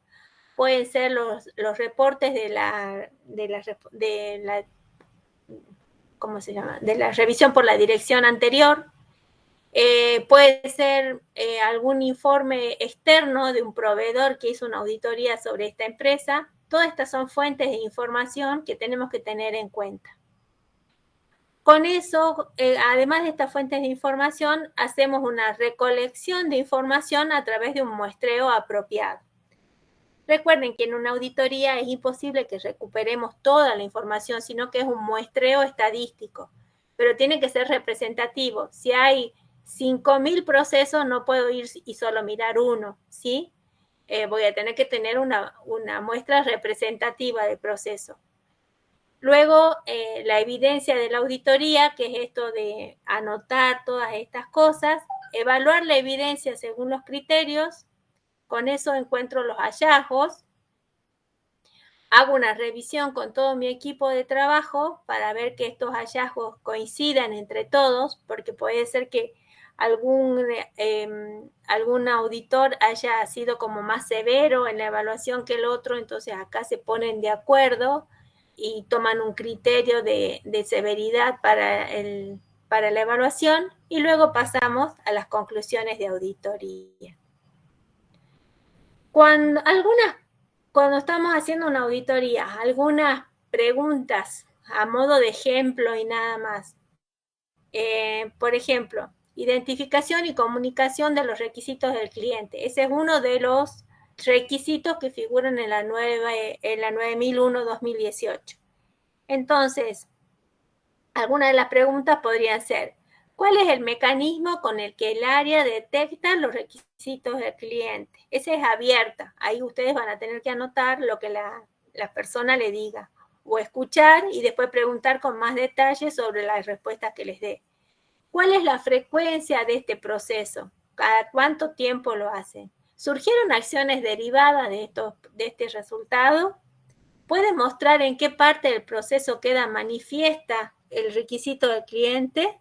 pueden ser los reportes de la ¿cómo se llama? De la revisión por la dirección anterior, puede ser algún informe externo de un proveedor que hizo una auditoría sobre esta empresa. Todas estas son fuentes de información que tenemos que tener en cuenta. Con eso, además de estas fuentes de información, hacemos una recolección de información a través de un muestreo apropiado. Recuerden que en una auditoría es imposible que recuperemos toda la información, sino que es un muestreo estadístico, pero tiene que ser representativo. Si hay 5.000 procesos, no puedo ir y solo mirar uno, ¿sí? Voy a tener que tener una muestra representativa del proceso. Luego, la evidencia de la auditoría, que es esto de anotar todas estas cosas, evaluar la evidencia según los criterios. Con eso encuentro los hallazgos, hago una revisión con todo mi equipo de trabajo para ver que estos hallazgos coincidan entre todos, porque puede ser que algún auditor haya sido como más severo en la evaluación que el otro, entonces acá se ponen de acuerdo y toman un criterio de severidad para la evaluación, y luego pasamos a las conclusiones de auditoría. Cuando estamos haciendo una auditoría, algunas preguntas a modo de ejemplo y nada más. Por ejemplo, identificación y comunicación de los requisitos del cliente. Ese es uno de los requisitos que figuran en la 9001-2018. Entonces, algunas de las preguntas podrían ser: ¿cuál es el mecanismo con el que el área detecta los requisitos del cliente? Esa es abierta. Ahí ustedes van a tener que anotar lo que la persona le diga, o escuchar y después preguntar con más detalle sobre las respuestas que les dé. ¿Cuál es la frecuencia de este proceso? ¿Cada cuánto tiempo lo hacen? ¿Surgieron acciones derivadas de este resultado? ¿Puede mostrar en qué parte del proceso queda manifiesta el requisito del cliente?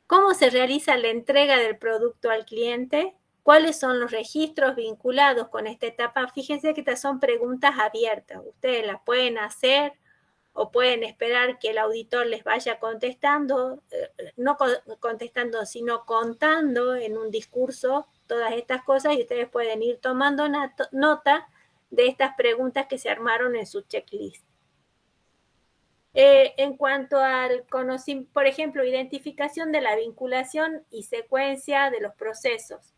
¿Cómo se realiza la entrega del producto al cliente? ¿Cuáles son los registros vinculados con esta etapa? Fíjense que estas son preguntas abiertas. Ustedes las pueden hacer o pueden esperar que el auditor les vaya contestando, no contestando, sino contando en un discurso todas estas cosas, y ustedes pueden ir tomando nota de estas preguntas que se armaron en su checklist. En cuanto al conocimiento, por ejemplo, identificación de la vinculación y secuencia de los procesos.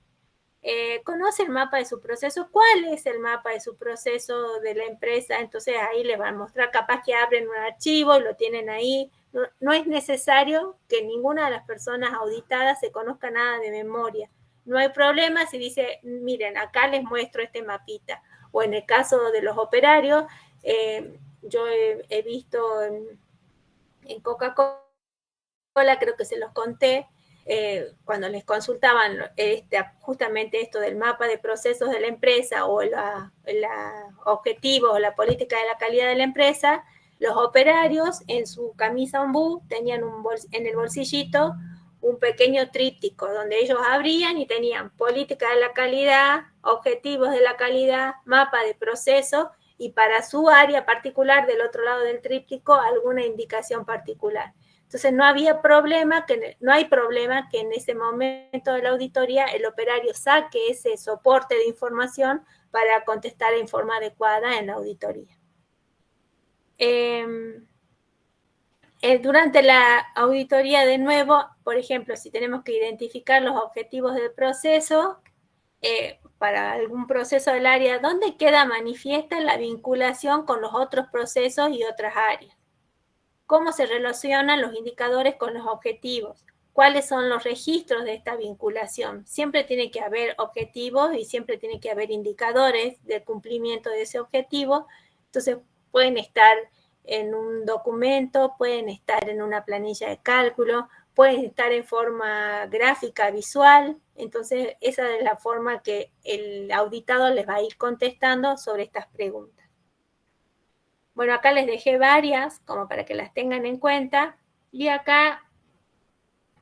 ¿Conoce el mapa de su proceso? ¿Cuál es el mapa de su proceso de la empresa? Entonces ahí les van a mostrar, capaz que abren un archivo y lo tienen ahí. No es necesario que ninguna de las personas auditadas se conozca nada de memoria. No hay problema si dice, miren, acá les muestro este mapita. O en el caso de los operarios, yo he visto en Coca-Cola, creo que se los conté, cuando les consultaban justamente esto del mapa de procesos de la empresa o objetivos o la política de la calidad de la empresa, los operarios en su camisa ombú tenían en el bolsillito un pequeño tríptico donde ellos abrían y tenían política de la calidad, objetivos de la calidad, mapa de procesos, y para su área particular del otro lado del tríptico alguna indicación particular. Entonces no hay problema que en ese momento de la auditoría el operario saque ese soporte de información para contestar en forma adecuada en la auditoría. Durante la auditoría, de nuevo, por ejemplo, si tenemos que identificar los objetivos del proceso, para algún proceso del área, ¿dónde queda manifiesta la vinculación con los otros procesos y otras áreas? ¿Cómo se relacionan los indicadores con los objetivos? ¿Cuáles son los registros de esta vinculación? Siempre tiene que haber objetivos y siempre tiene que haber indicadores del cumplimiento de ese objetivo. Entonces, pueden estar en un documento, pueden estar en una planilla de cálculo, pueden estar en forma gráfica, visual. Entonces, esa es la forma que el auditado les va a ir contestando sobre estas preguntas. Bueno, acá les dejé varias como para que las tengan en cuenta. Y acá,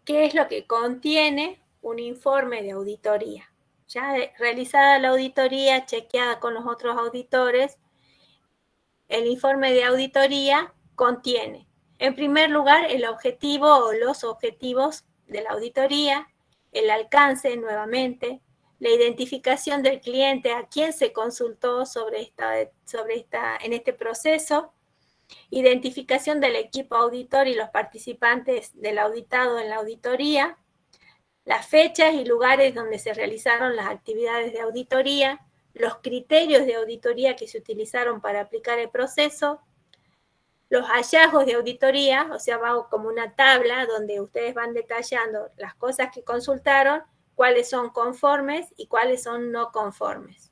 ¿qué es lo que contiene un informe de auditoría? Ya realizada la auditoría, chequeada con los otros auditores, el informe de auditoría contiene, en primer lugar, el objetivo o los objetivos de la auditoría, el alcance nuevamente, la identificación del cliente a quien se consultó en este proceso, identificación del equipo auditor y los participantes del auditado en la auditoría, las fechas y lugares donde se realizaron las actividades de auditoría, los criterios de auditoría que se utilizaron para aplicar el proceso, los hallazgos de auditoría, o sea, va como una tabla donde ustedes van detallando las cosas que consultaron, cuáles son conformes y cuáles son no conformes.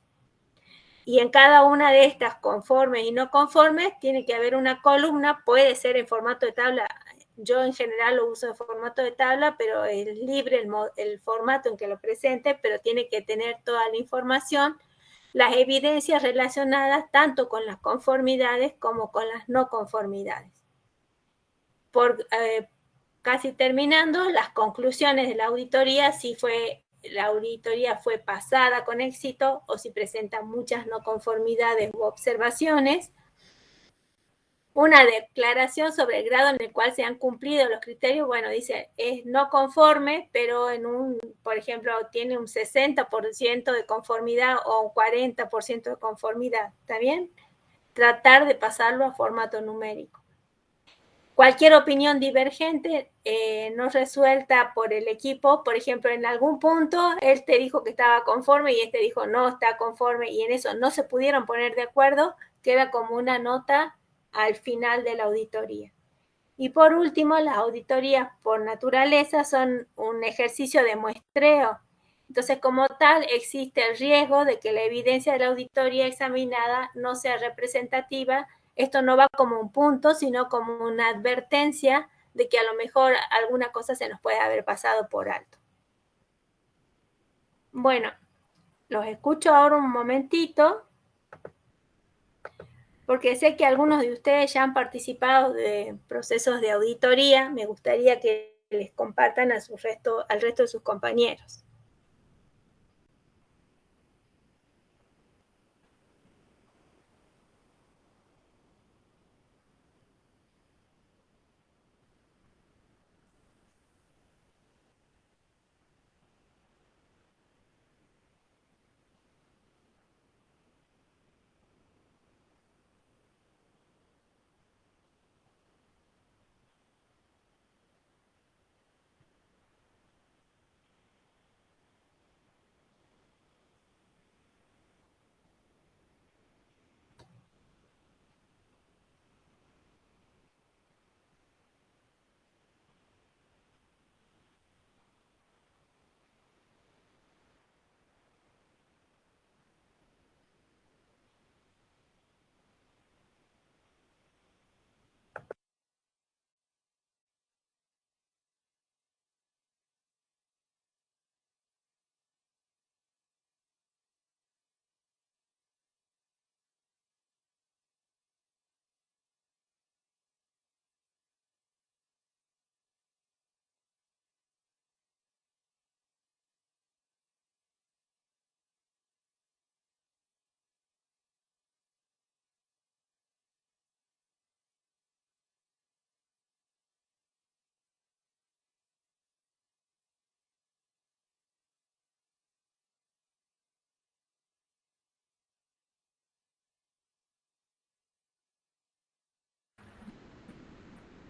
Y en cada una de estas conformes y no conformes tiene que haber una columna, puede ser en formato de tabla. Yo en general lo uso en formato de tabla, pero es libre el formato en que lo presente, pero tiene que tener toda la información, las evidencias relacionadas tanto con las conformidades como con las no conformidades. Casi terminando, las conclusiones de la auditoría, si la auditoría fue pasada con éxito o si presenta muchas no conformidades u observaciones. Una declaración sobre el grado en el cual se han cumplido los criterios, bueno, dice, es no conforme, pero por ejemplo, tiene un 60% de conformidad o un 40% de conformidad, ¿está bien? Tratar de pasarlo a formato numérico. Cualquier opinión divergente no resuelta por el equipo, por ejemplo, en algún punto él te dijo que estaba conforme y este dijo no está conforme y en eso no se pudieron poner de acuerdo, queda como una nota al final de la auditoría. Y por último, las auditorías por naturaleza son un ejercicio de muestreo. Entonces, como tal, existe el riesgo de que la evidencia de la auditoría examinada no sea representativa. Esto no va como un punto, sino como una advertencia de que a lo mejor alguna cosa se nos puede haber pasado por alto. Bueno, los escucho ahora un momentito, porque sé que algunos de ustedes ya han participado de procesos de auditoría. Me gustaría que les compartan al resto de sus compañeros.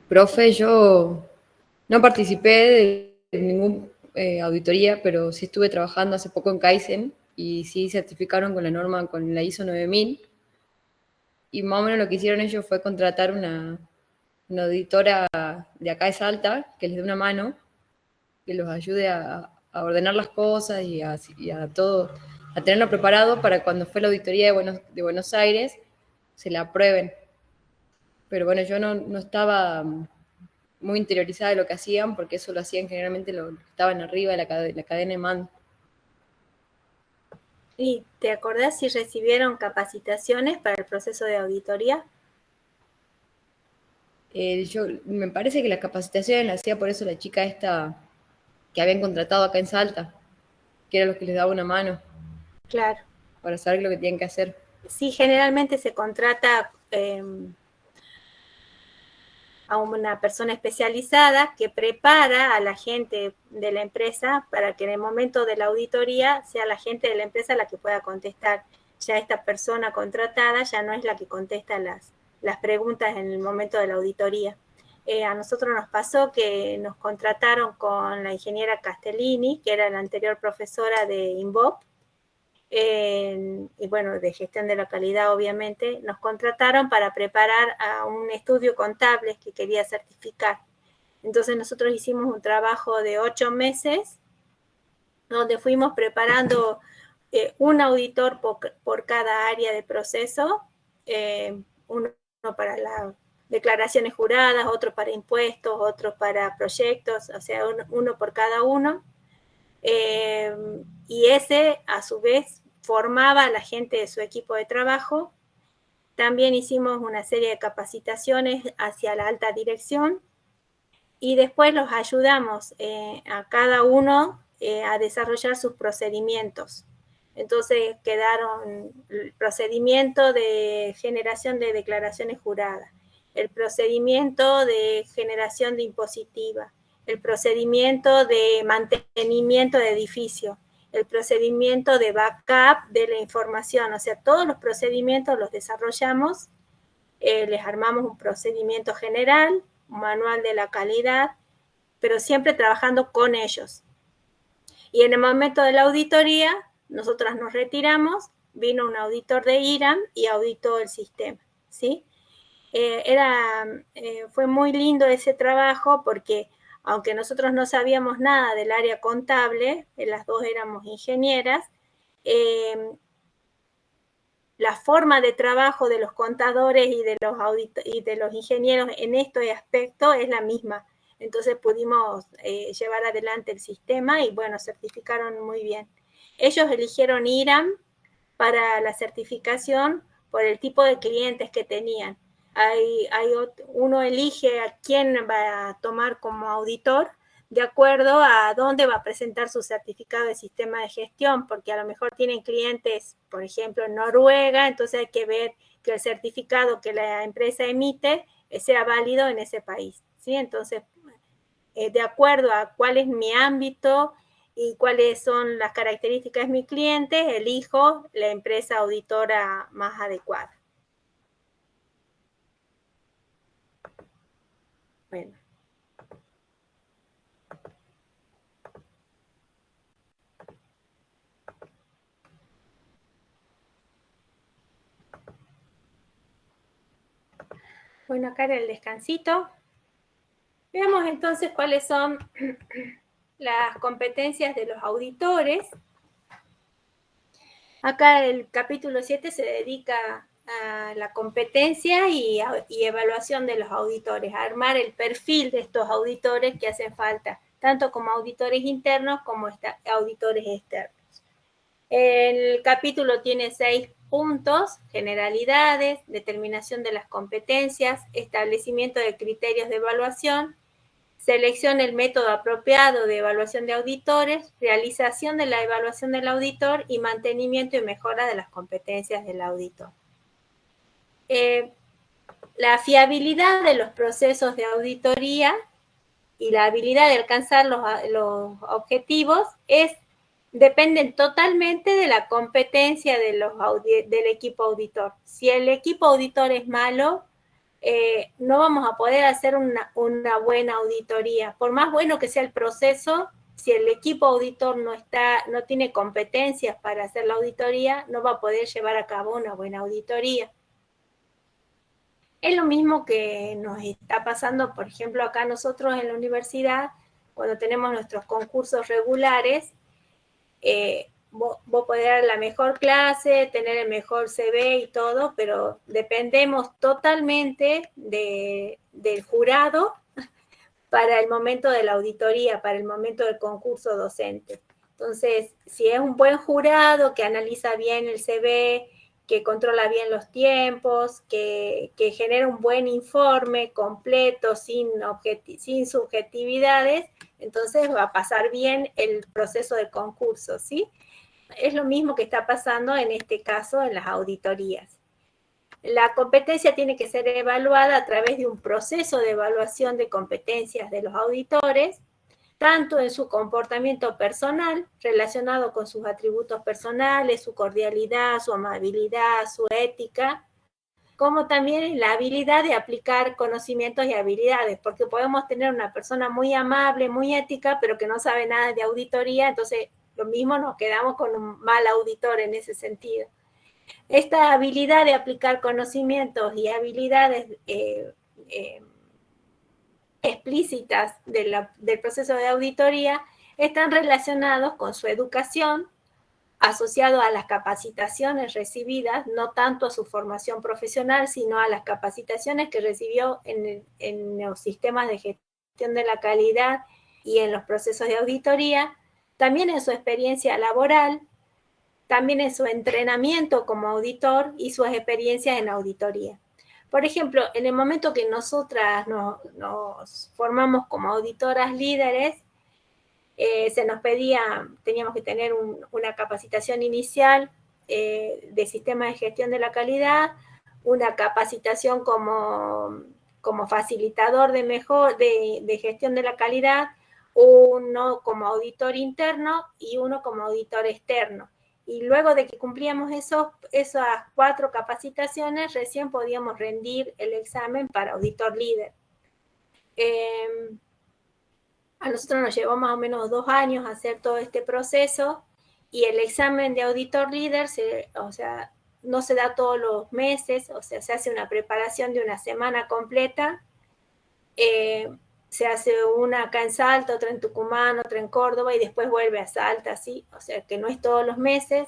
Profe, yo no participé de ninguna auditoría, pero sí estuve trabajando hace poco en Kaizen y sí certificaron con la norma, con la ISO 9000. Y más o menos lo que hicieron ellos fue contratar una auditora de acá de Salta que les dé una mano, que los ayude a ordenar las cosas y a todo, a tenerlo preparado para cuando fue la auditoría de Buenos Aires se la aprueben. Pero bueno, yo no estaba muy interiorizada de lo que hacían, porque eso lo hacían generalmente los que estaban arriba de la cadena de mando. ¿Y te acordás si recibieron capacitaciones para el proceso de auditoría? Me parece que la capacitación la hacía por eso la chica esta que habían contratado acá en Salta, que era los que les daba una mano Claro. para saber lo que tienen que hacer. Sí, generalmente se contrata a una persona especializada que prepara a la gente de la empresa para que en el momento de la auditoría sea la gente de la empresa la que pueda contestar. Ya esta persona contratada ya no es la que contesta las preguntas en el momento de la auditoría. A nosotros nos pasó que nos contrataron con la ingeniera Castellini, que era la anterior profesora de INVOP, y bueno, de gestión de la calidad, obviamente, nos contrataron para preparar a un estudio contable que quería certificar. Entonces nosotros hicimos un trabajo de 8 meses, donde fuimos preparando un auditor por cada área de proceso, uno para las declaraciones juradas, otro para impuestos, otro para proyectos, o sea, uno por cada uno. Y ese, a su vez, formaba a la gente de su equipo de trabajo. También hicimos una serie de capacitaciones hacia la alta dirección y después los ayudamos a cada uno a desarrollar sus procedimientos. Entonces quedaron el procedimiento de generación de declaraciones juradas, el procedimiento de generación de impositiva, el procedimiento de mantenimiento de edificio, el procedimiento de backup de la información, o sea, todos los procedimientos los desarrollamos, les armamos un procedimiento general, un manual de la calidad, pero siempre trabajando con ellos. Y en el momento de la auditoría, nosotras nos retiramos, vino un auditor de IRAM y auditó el sistema, ¿sí? Fue muy lindo ese trabajo porque aunque nosotros no sabíamos nada del área contable, las dos éramos ingenieras, la forma de trabajo de los contadores y de los ingenieros en este aspecto es la misma. Entonces pudimos llevar adelante el sistema y bueno, certificaron muy bien. Ellos eligieron IRAM para la certificación por el tipo de clientes que tenían. Uno elige a quién va a tomar como auditor de acuerdo a dónde va a presentar su certificado de sistema de gestión, porque a lo mejor tienen clientes, por ejemplo, en Noruega, entonces hay que ver que el certificado que la empresa emite sea válido en ese país, ¿sí? Entonces, de acuerdo a cuál es mi ámbito y cuáles son las características de mi cliente, elijo la empresa auditora más adecuada. Bueno. Bueno, acá era el descansito. Veamos entonces cuáles son las competencias de los auditores. Acá el capítulo 7 se dedica a la competencia y evaluación de los auditores, a armar el perfil de estos auditores que hacen falta, tanto como auditores internos como auditores externos. El capítulo tiene 6 puntos: generalidades, determinación de las competencias, establecimiento de criterios de evaluación, selección del método apropiado de evaluación de auditores, realización de la evaluación del auditor y mantenimiento y mejora de las competencias del auditor. La fiabilidad de los procesos de auditoría y la habilidad de alcanzar los objetivos dependen totalmente de la competencia del equipo auditor. Si el equipo auditor es malo, no vamos a poder hacer una buena auditoría. Por más bueno que sea el proceso, si el equipo auditor no tiene competencias para hacer la auditoría, no va a poder llevar a cabo una buena auditoría. Es lo mismo que nos está pasando, por ejemplo, acá nosotros en la universidad, cuando tenemos nuestros concursos regulares, vos podés dar la mejor clase, tener el mejor CV y todo, pero dependemos totalmente del jurado para el momento de la auditoría, para el momento del concurso docente. Entonces, si es un buen jurado que analiza bien el CV, que controla bien los tiempos, que genera un buen informe completo, sin subjetividades, entonces va a pasar bien el proceso de concurso, ¿sí? Es lo mismo que está pasando en este caso en las auditorías. La competencia tiene que ser evaluada a través de un proceso de evaluación de competencias de los auditores, tanto en su comportamiento personal, relacionado con sus atributos personales, su cordialidad, su amabilidad, su ética, como también en la habilidad de aplicar conocimientos y habilidades, porque podemos tener una persona muy amable, muy ética, pero que no sabe nada de auditoría, entonces lo mismo nos quedamos con un mal auditor en ese sentido. Esta habilidad de aplicar conocimientos y habilidades explícitas del proceso de auditoría están relacionados con su educación, asociado a las capacitaciones recibidas, no tanto a su formación profesional, sino a las capacitaciones que recibió en los sistemas de gestión de la calidad y en los procesos de auditoría, también en su experiencia laboral, también en su entrenamiento como auditor y sus experiencias en auditoría. Por ejemplo, en el momento que nosotras nos formamos como auditoras líderes, se nos pedía, teníamos que tener una capacitación inicial de sistema de gestión de la calidad, una capacitación como facilitador de gestión de la calidad, uno como auditor interno y uno como auditor externo. Y luego de que cumplíamos esas 4 capacitaciones, recién podíamos rendir el examen para auditor líder. A nosotros nos llevó más o menos 2 años hacer todo este proceso y el examen de auditor líder, no se da todos los meses, o sea, se hace una preparación de una semana completa. Se hace una acá en Salta, otra en Tucumán, otra en Córdoba y después vuelve a Salta, ¿sí? O sea, que no es todos los meses.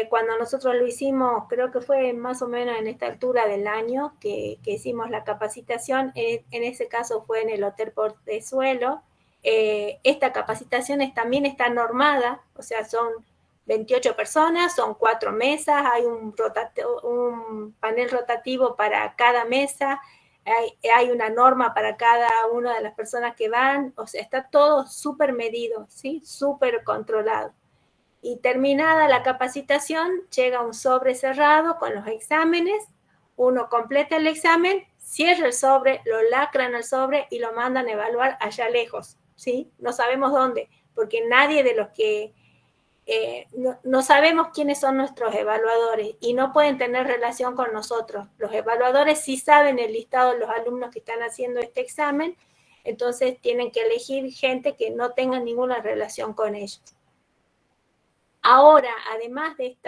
Cuando nosotros lo hicimos, creo que fue más o menos en esta altura del año que hicimos la capacitación, en ese caso fue en el Hotel Portezuelo. Esta capacitación también está normada, o sea, son 28 personas, son 4 mesas, hay un panel rotativo para cada mesa, hay una norma para cada una de las personas que van, o sea, está todo súper medido, ¿sí? Súper controlado. Y terminada la capacitación, llega un sobre cerrado con los exámenes, uno completa el examen, cierra el sobre, lo lacran al sobre y lo mandan a evaluar allá lejos, ¿sí? No sabemos dónde, porque nadie de los que no sabemos quiénes son nuestros evaluadores y no pueden tener relación con nosotros. Los evaluadores sí saben el listado de los alumnos que están haciendo este examen, entonces tienen que elegir gente que no tenga ninguna relación con ellos. Ahora, además de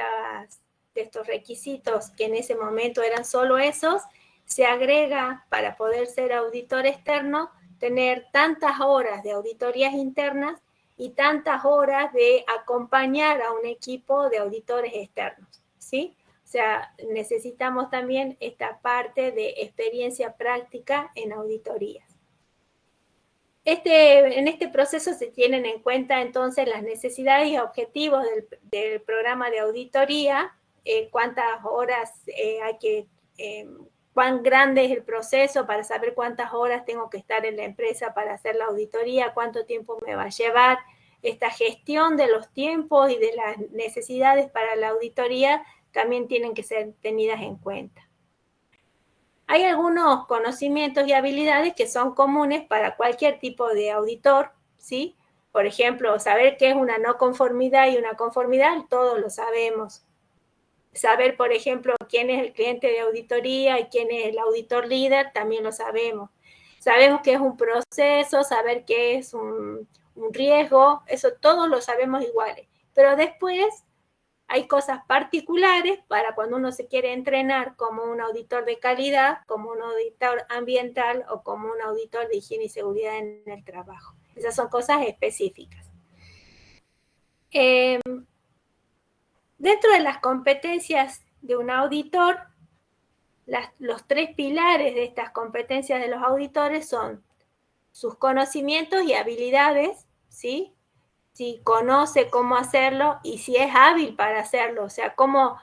estos requisitos que en ese momento eran solo esos, se agrega para poder ser auditor externo, tener tantas horas de auditorías internas y tantas horas de acompañar a un equipo de auditores externos, ¿sí? O sea, necesitamos también esta parte de experiencia práctica en auditorías. En este proceso se tienen en cuenta entonces las necesidades y objetivos del programa de auditoría, cuántas horas cuán grande es el proceso para saber cuántas horas tengo que estar en la empresa para hacer la auditoría, cuánto tiempo me va a llevar. Esta gestión de los tiempos y de las necesidades para la auditoría también tienen que ser tenidas en cuenta. Hay algunos conocimientos y habilidades que son comunes para cualquier tipo de auditor, ¿sí? Por ejemplo, saber qué es una no conformidad y una conformidad, todos lo sabemos. Saber, por ejemplo, quién es el cliente de auditoría y quién es el auditor líder, también lo sabemos. Sabemos qué es un proceso, saber qué es un riesgo, eso todos lo sabemos iguales. Pero después hay cosas particulares para cuando uno se quiere entrenar como un auditor de calidad, como un auditor ambiental o como un auditor de higiene y seguridad en el trabajo. Esas son cosas específicas. Dentro de las competencias de un auditor, los 3 pilares de estas competencias de los auditores son sus conocimientos y habilidades, ¿sí? Si conoce cómo hacerlo y si es hábil para hacerlo, o sea, cómo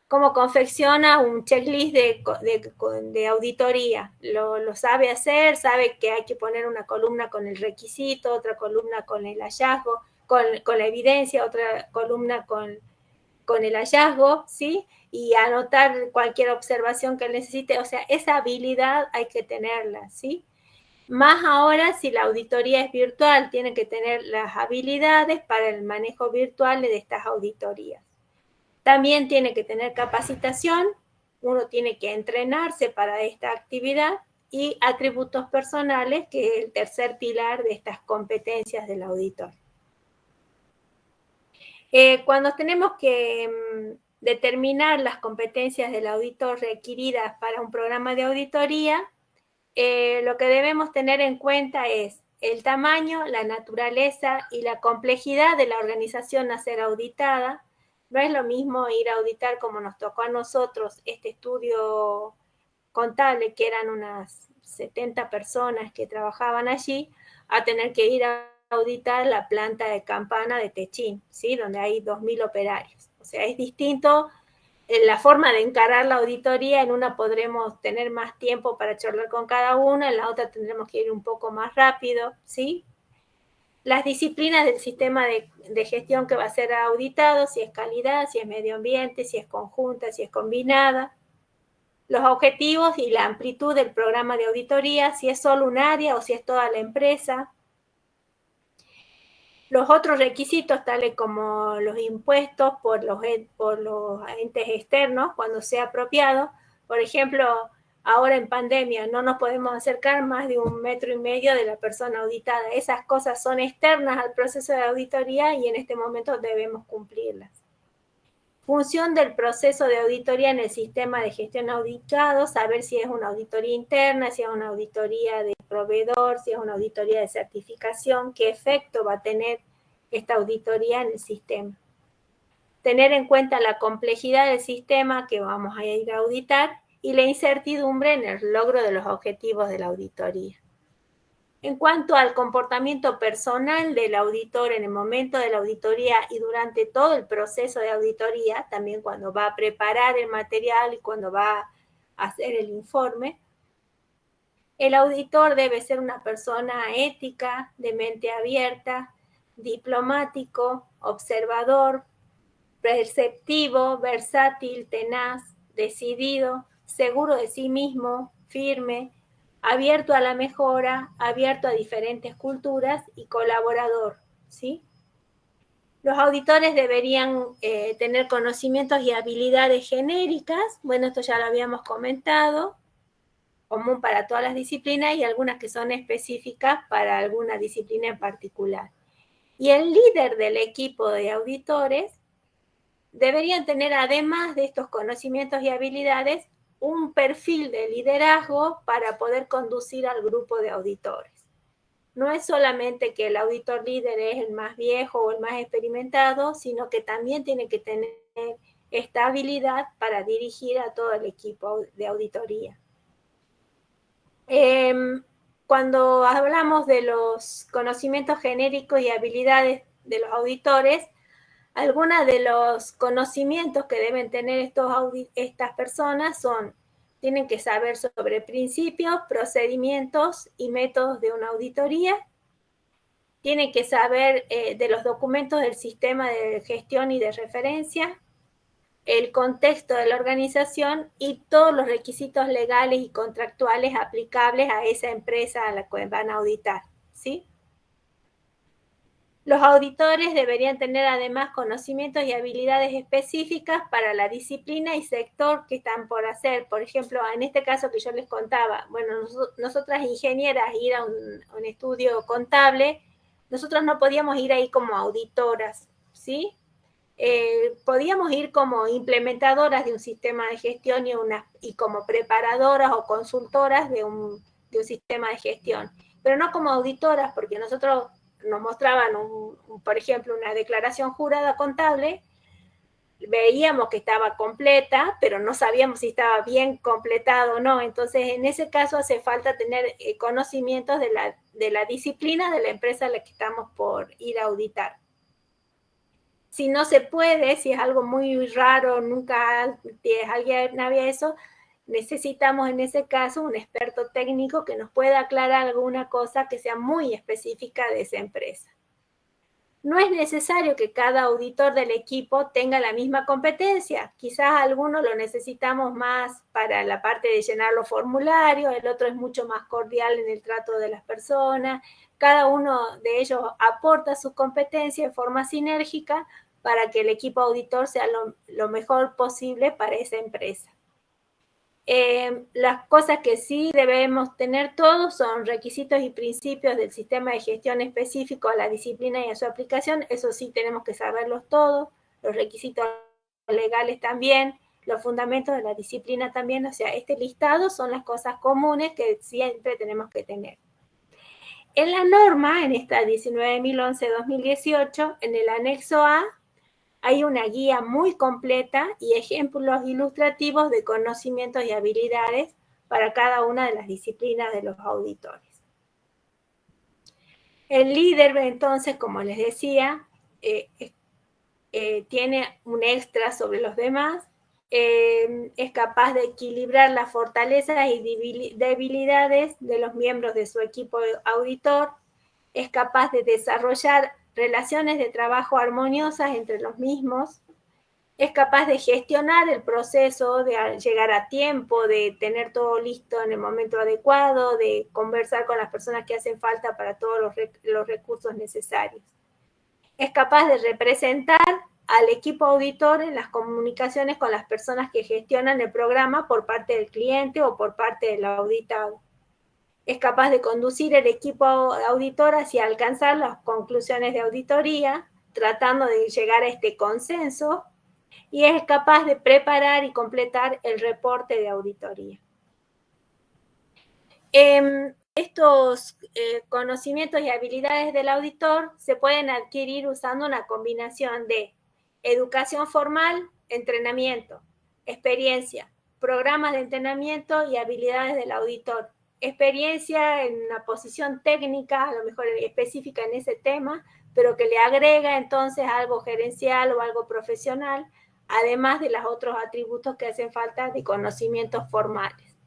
cómo confecciona un checklist de auditoría. Lo sabe hacer, sabe que hay que poner una columna con el requisito, otra columna con el hallazgo, con la evidencia, otra columna con el hallazgo, ¿sí? Y anotar cualquier observación que necesite. O sea, esa habilidad hay que tenerla, ¿sí? Más ahora, si la auditoría es virtual, tiene que tener las habilidades para el manejo virtual de estas auditorías. También tiene que tener capacitación, uno tiene que entrenarse para esta actividad y atributos personales, que es el tercer pilar de estas competencias del auditor. Cuando tenemos que determinar las competencias del auditor requeridas para un programa de auditoría, lo que debemos tener en cuenta es el tamaño, la naturaleza y la complejidad de la organización a ser auditada. No es lo mismo ir a auditar, como nos tocó a nosotros este estudio contable, que eran unas 70 personas que trabajaban allí, a tener que ir a auditar la planta de Campana de Techín, ¿sí? Donde hay 2.000 operarios. O sea, es distinto la forma de encarar la auditoría. En una podremos tener más tiempo para charlar con cada uno, en la otra tendremos que ir un poco más rápido, ¿sí? Las disciplinas del sistema de gestión que va a ser auditado, si es calidad, si es medio ambiente, si es conjunta, si es combinada. Los objetivos y la amplitud del programa de auditoría, si es solo un área o si es toda la empresa. Los otros requisitos, tales como los impuestos por los entes externos, cuando sea apropiado. Por ejemplo, ahora en pandemia no nos podemos acercar más de 1,5 metros de la persona auditada. Esas cosas son externas al proceso de auditoría y en este momento debemos cumplirlas. Función del proceso de auditoría en el sistema de gestión auditado, saber si es una auditoría interna, si es una auditoría de proveedor, si es una auditoría de certificación, qué efecto va a tener esta auditoría en el sistema. Tener en cuenta la complejidad del sistema que vamos a ir a auditar y la incertidumbre en el logro de los objetivos de la auditoría. En cuanto al comportamiento personal del auditor en el momento de la auditoría y durante todo el proceso de auditoría, también cuando va a preparar el material y cuando va a hacer el informe, el auditor debe ser una persona ética, de mente abierta, diplomático, observador, perceptivo, versátil, tenaz, decidido, seguro de sí mismo, firme, abierto a la mejora, abierto a diferentes culturas y colaborador, ¿sí? Los auditores deberían tener conocimientos y habilidades genéricas. Bueno, esto ya lo habíamos comentado, común para todas las disciplinas y algunas que son específicas para alguna disciplina en particular. Y el líder del equipo de auditores deberían tener, además de estos conocimientos y habilidades, un perfil de liderazgo para poder conducir al grupo de auditores. No es solamente que el auditor líder es el más viejo o el más experimentado, sino que también tiene que tener esta habilidad para dirigir a todo el equipo de auditoría. Cuando hablamos de los conocimientos genéricos y habilidades de los auditores, algunos de los conocimientos que deben tener estas personas son: tienen que saber sobre principios, procedimientos y métodos de una auditoría, tienen que saber de los documentos del sistema de gestión y de referencia, el contexto de la organización y todos los requisitos legales y contractuales aplicables a esa empresa a la que van a auditar, ¿sí? Los auditores deberían tener además conocimientos y habilidades específicas para la disciplina y sector que están por hacer. Por ejemplo, en este caso que yo les contaba, bueno, nosotras ingenieras ir a un estudio contable, nosotros no podíamos ir ahí como auditoras, ¿sí? Podíamos ir como implementadoras de un sistema de gestión y como preparadoras o consultoras de un sistema de gestión, pero no como auditoras, porque nosotros nos mostraban, por ejemplo, una declaración jurada contable, veíamos que estaba completa, pero no sabíamos si estaba bien completado o no. Entonces, en ese caso hace falta tener conocimientos de la disciplina de la empresa a la que estamos por ir a auditar. Si no se puede, si es algo muy raro, nunca alguien había eso, necesitamos en ese caso un experto técnico que nos pueda aclarar alguna cosa que sea muy específica de esa empresa. No es necesario que cada auditor del equipo tenga la misma competencia. Quizás algunos lo necesitamos más para la parte de llenar los formularios, el otro es mucho más cordial en el trato de las personas. Cada uno de ellos aporta su competencia de forma sinérgica para que el equipo auditor sea lo mejor posible para esa empresa. Las cosas que sí debemos tener todos son requisitos y principios del sistema de gestión específico a la disciplina y a su aplicación. Eso sí tenemos que saberlos todos. Los requisitos legales también, los fundamentos de la disciplina también. O sea, este listado son las cosas comunes que siempre tenemos que tener. En la norma, en esta 19.011-2018, en el anexo A, hay una guía muy completa y ejemplos ilustrativos de conocimientos y habilidades para cada una de las disciplinas de los auditores. El líder, entonces, como les decía, tiene un extra sobre los demás, es capaz de equilibrar las fortalezas y debilidades de los miembros de su equipo auditor, es capaz de desarrollar relaciones de trabajo armoniosas entre los mismos, es capaz de gestionar el proceso, de llegar a tiempo, de tener todo listo en el momento adecuado, de conversar con las personas que hacen falta para todos los recursos necesarios. Es capaz de representar al equipo auditor en las comunicaciones con las personas que gestionan el programa por parte del cliente o por parte del auditado. Es capaz de conducir el equipo auditor hacia alcanzar las conclusiones de auditoría, tratando de llegar a este consenso, y es capaz de preparar y completar el reporte de auditoría. Estos conocimientos y habilidades del auditor se pueden adquirir usando una combinación de educación formal, entrenamiento, experiencia, programas de entrenamiento y habilidades del auditor. Experiencia en una posición técnica, a lo mejor específica en ese tema, pero que le agrega entonces algo gerencial o algo profesional, además de los otros atributos que hacen falta de conocimientos formales.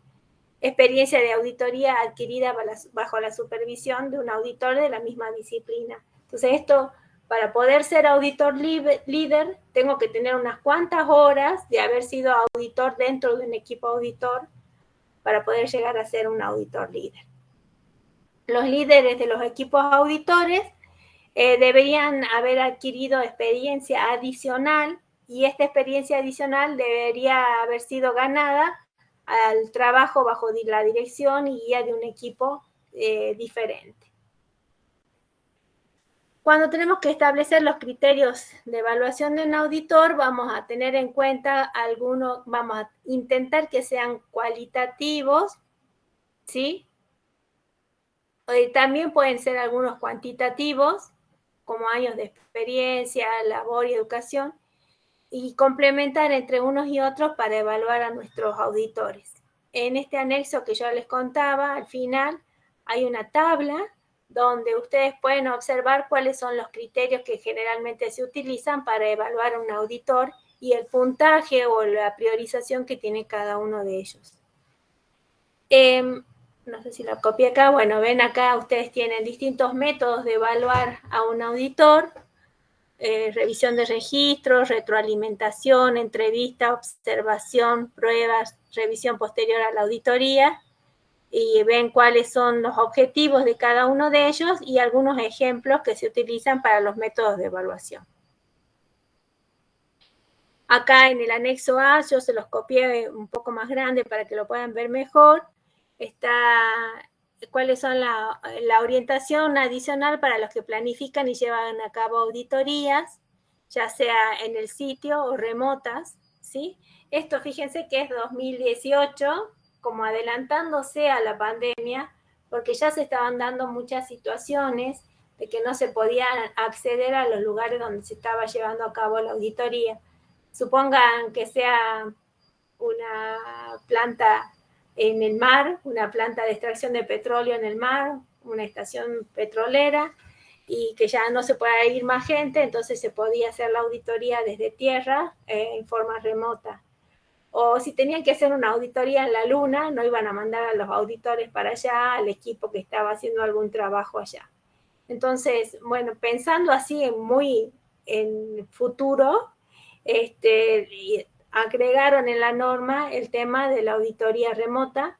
Experiencia de auditoría adquirida bajo la supervisión de un auditor de la misma disciplina. Entonces esto, para poder ser auditor líder, tengo que tener unas cuantas horas de haber sido auditor dentro de un equipo auditor para poder llegar a ser un auditor líder. Los líderes de los equipos auditores deberían haber adquirido experiencia adicional y esta experiencia adicional debería haber sido ganada al trabajo bajo la dirección y guía de un equipo diferente. Cuando tenemos que establecer los criterios de evaluación de un auditor, vamos a tener en cuenta algunos, vamos a intentar que sean cualitativos, ¿sí? También pueden ser algunos cuantitativos, como años de experiencia, labor y educación, y complementar entre unos y otros para evaluar a nuestros auditores. En este anexo que yo les contaba, al final hay una tabla donde ustedes pueden observar cuáles son los criterios que generalmente se utilizan para evaluar a un auditor y el puntaje o la priorización que tiene cada uno de ellos. No sé si lo copié acá. Bueno, ven acá, ustedes tienen distintos métodos de evaluar a un auditor. Revisión de registros, retroalimentación, entrevista, observación, pruebas, revisión posterior a la auditoría, y ven cuáles son los objetivos de cada uno de ellos y algunos ejemplos que se utilizan para los métodos de evaluación. Acá en el anexo A yo se los copié un poco más grande para que lo puedan ver mejor. Está cuáles son la orientación adicional para los que planifican y llevan a cabo auditorías, ya sea en el sitio o remotas, ¿sí? Esto fíjense que es 2018, como adelantándose a la pandemia, porque ya se estaban dando muchas situaciones de que no se podía acceder a los lugares donde se estaba llevando a cabo la auditoría. Supongan que sea una planta en el mar, una planta de extracción de petróleo en el mar, una estación petrolera, y que ya no se pueda ir más gente, entonces se podía hacer la auditoría desde tierra en forma remota. O si tenían que hacer una auditoría en la Luna, no iban a mandar a los auditores para allá, al equipo que estaba haciendo algún trabajo allá. Entonces, bueno, pensando así muy en futuro, agregaron en la norma el tema de la auditoría remota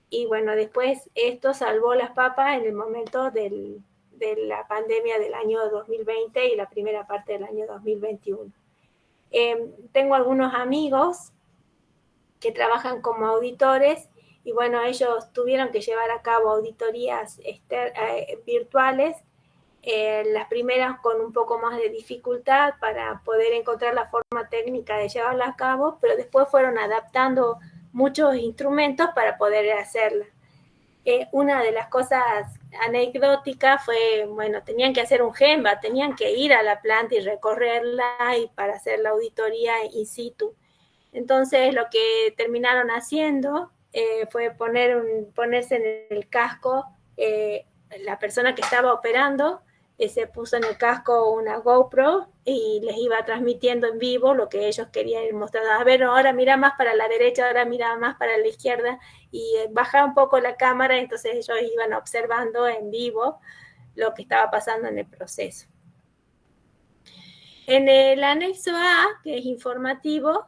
y bueno, después esto salvó las papas en el momento de la pandemia del año 2020 y la primera parte del año 2021. Tengo algunos amigos que trabajan como auditores y bueno, ellos tuvieron que llevar a cabo auditorías virtuales, las primeras con un poco más de dificultad para poder encontrar la forma técnica de llevarla a cabo, pero después fueron adaptando muchos instrumentos para poder hacerla. Una de las cosas anecdóticas fue, bueno, tenían que hacer un GEMBA, tenían que ir a la planta y recorrerla y para hacer la auditoría in situ. Entonces lo que terminaron haciendo fue ponerse en el casco, la persona que estaba operando se puso en el casco una GoPro y les iba transmitiendo en vivo lo que ellos querían ir mostrando. A ver, ahora mira más para la derecha, ahora mira más para la izquierda y bajaba un poco la cámara, entonces ellos iban observando en vivo lo que estaba pasando en el proceso. En el anexo A, que es informativo,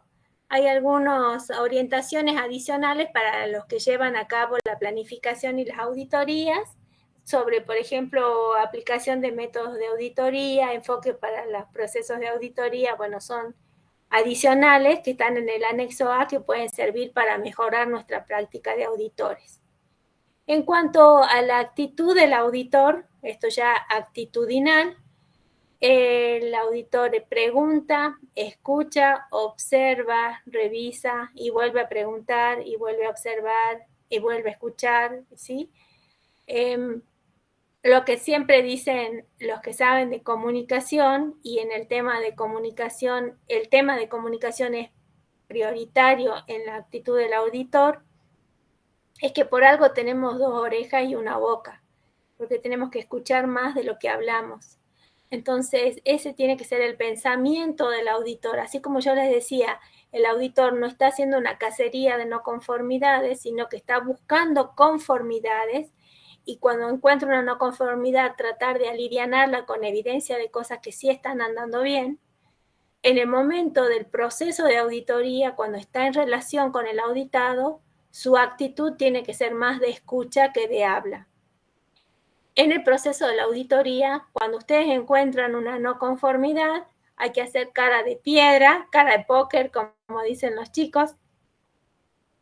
hay algunas orientaciones adicionales para los que llevan a cabo la planificación y las auditorías, sobre, por ejemplo, aplicación de métodos de auditoría, enfoque para los procesos de auditoría, bueno, son adicionales que están en el anexo A que pueden servir para mejorar nuestra práctica de auditores. En cuanto a la actitud del auditor, esto ya actitudinal, el auditor pregunta, escucha, observa, revisa y vuelve a preguntar y vuelve a observar y vuelve a escuchar, ¿sí? Lo que siempre dicen los que saben de comunicación y en el tema de comunicación, el tema de comunicación es prioritario en la actitud del auditor, es que por algo tenemos dos orejas y una boca, porque tenemos que escuchar más de lo que hablamos. Entonces, ese tiene que ser el pensamiento del auditor. Así como yo les decía, el auditor no está haciendo una cacería de no conformidades, sino que está buscando conformidades y cuando encuentra una no conformidad, tratar de alivianarla con evidencia de cosas que sí están andando bien. En el momento del proceso de auditoría, cuando está en relación con el auditado, su actitud tiene que ser más de escucha que de habla. En el proceso de la auditoría, cuando ustedes encuentran una no conformidad, hay que hacer cara de piedra, cara de póker, como dicen los chicos,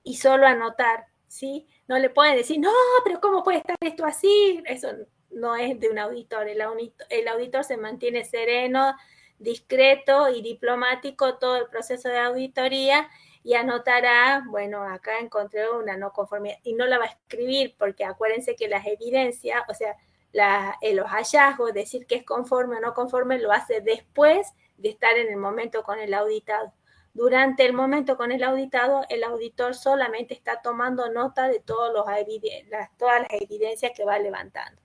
y solo anotar, ¿sí? No le pueden decir, no, pero ¿cómo puede estar esto así? Eso no es de un auditor. El auditor se mantiene sereno, discreto y diplomático todo el proceso de auditoría y anotará, bueno, acá encontré una no conformidad y no la va a escribir porque acuérdense que las evidencias, o sea, los hallazgos, decir que es conforme o no conforme, lo hace después de estar en el momento con el auditado. Durante el momento con el auditado, el auditor solamente está tomando nota de todas las evidencias que va levantando.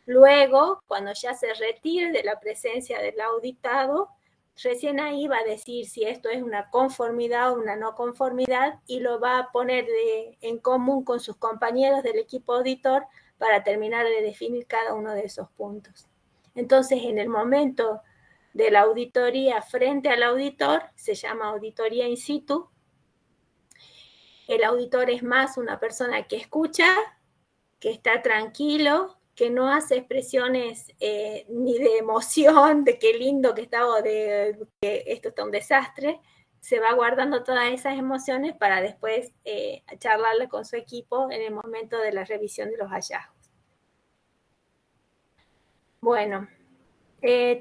Luego, cuando ya se retire de la presencia del auditado, recién ahí va a decir si esto es una conformidad o una no conformidad y lo va a poner en común con sus compañeros del equipo auditor para terminar de definir cada uno de esos puntos. Entonces, en el momento de la auditoría frente al auditor, se llama auditoría in situ. El auditor es más una persona que escucha, que está tranquilo, que no hace expresiones ni de emoción, de qué lindo que está o de que esto está un desastre. Se va guardando todas esas emociones para después charlarle con su equipo en el momento de la revisión de los hallazgos. Bueno,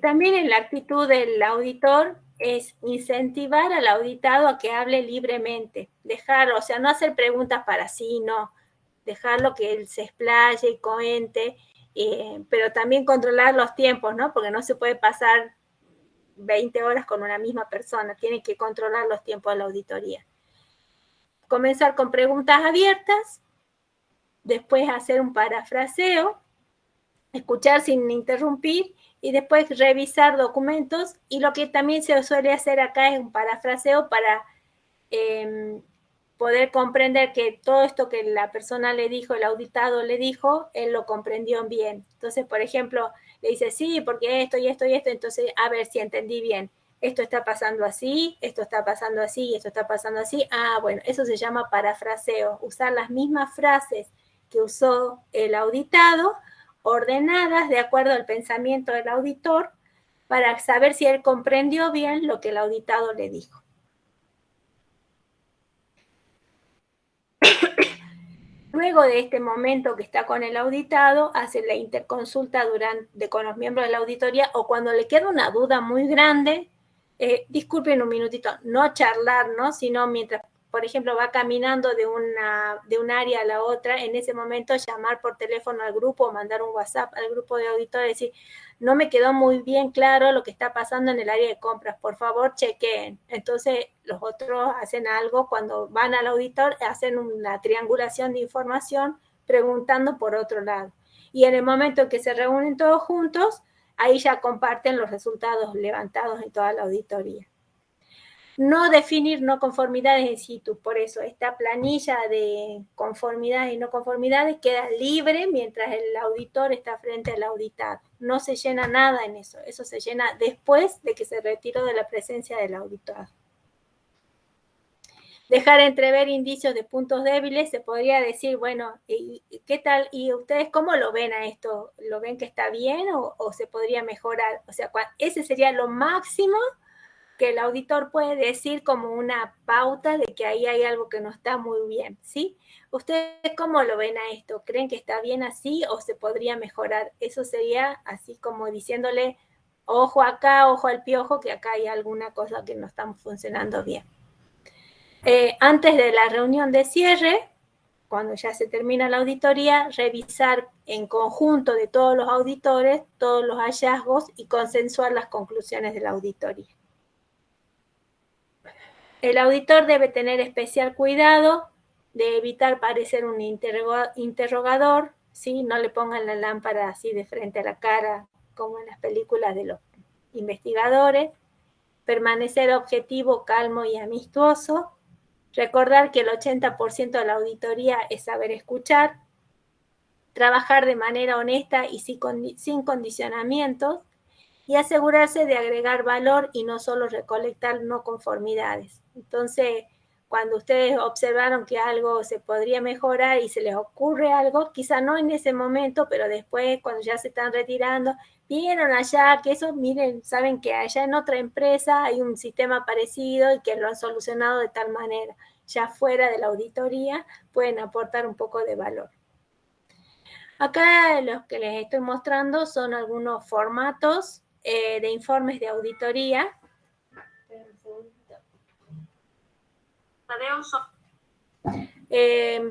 también en la actitud del auditor es incentivar al auditado a que hable libremente, dejarlo, o sea, no hacer preguntas para sí, no, dejarlo que él se explaye y comente, pero también controlar los tiempos, ¿no? Porque no se puede pasar 20 horas con una misma persona, tiene que controlar los tiempos de la auditoría. Comenzar con preguntas abiertas, después hacer un parafraseo, escuchar sin interrumpir y después revisar documentos. Y lo que también se suele hacer acá es un parafraseo para poder comprender que todo esto que la persona le dijo, el auditado le dijo, él lo comprendió bien. Entonces, por ejemplo, le dice, sí, porque esto y esto y esto, entonces, a ver si entendí bien. Esto está pasando así, esto está pasando así, esto está pasando así. Ah, bueno, eso se llama parafraseo, usar las mismas frases que usó el auditado, ordenadas de acuerdo al pensamiento del auditor, para saber si él comprendió bien lo que el auditado le dijo. Luego de este momento que está con el auditado, hace la interconsulta con los miembros de la auditoría, o cuando le queda una duda muy grande, disculpen un minutito, no charlar, ¿no? Sino mientras, por ejemplo, va caminando de un área a la otra, en ese momento llamar por teléfono al grupo o mandar un WhatsApp al grupo de auditores y decir, no me quedó muy bien claro lo que está pasando en el área de compras, por favor chequeen. Entonces los otros hacen algo, cuando van al auditor hacen una triangulación de información preguntando por otro lado. Y en el momento en que se reúnen todos juntos, ahí ya comparten los resultados levantados en toda la auditoría. No definir no conformidades in situ, por eso esta planilla de conformidades y no conformidades queda libre mientras el auditor está frente al auditado. No se llena nada en eso, eso se llena después de que se retiró de la presencia del auditado. Dejar entrever indicios de puntos débiles, se podría decir, bueno, ¿qué tal? ¿Y ustedes cómo lo ven a esto? ¿Lo ven que está bien o se podría mejorar? O sea, ese sería lo máximo que el auditor puede decir como una pauta de que ahí hay algo que no está muy bien, ¿sí? ¿Ustedes cómo lo ven a esto? ¿Creen que está bien así o se podría mejorar? Eso sería así como diciéndole, ojo acá, ojo al piojo, que acá hay alguna cosa que no está funcionando bien. Antes de la reunión de cierre, cuando ya se termina la auditoría, revisar en conjunto de todos los auditores todos los hallazgos y consensuar las conclusiones de la auditoría. El auditor debe tener especial cuidado de evitar parecer un interrogador, ¿sí? No le pongan la lámpara así de frente a la cara, como en las películas de los investigadores. Permanecer objetivo, calmo y amistoso. Recordar que el 80% de la auditoría es saber escuchar. Trabajar de manera honesta y sin condicionamientos. Y asegurarse de agregar valor y no solo recolectar no conformidades. Entonces, cuando ustedes observaron que algo se podría mejorar y se les ocurre algo, quizá no en ese momento, pero después, cuando ya se están retirando, vieron allá que eso, miren, saben que allá en otra empresa hay un sistema parecido y que lo han solucionado de tal manera. Ya fuera de la auditoría pueden aportar un poco de valor. Acá los que les estoy mostrando son algunos formatos de informes de auditoría.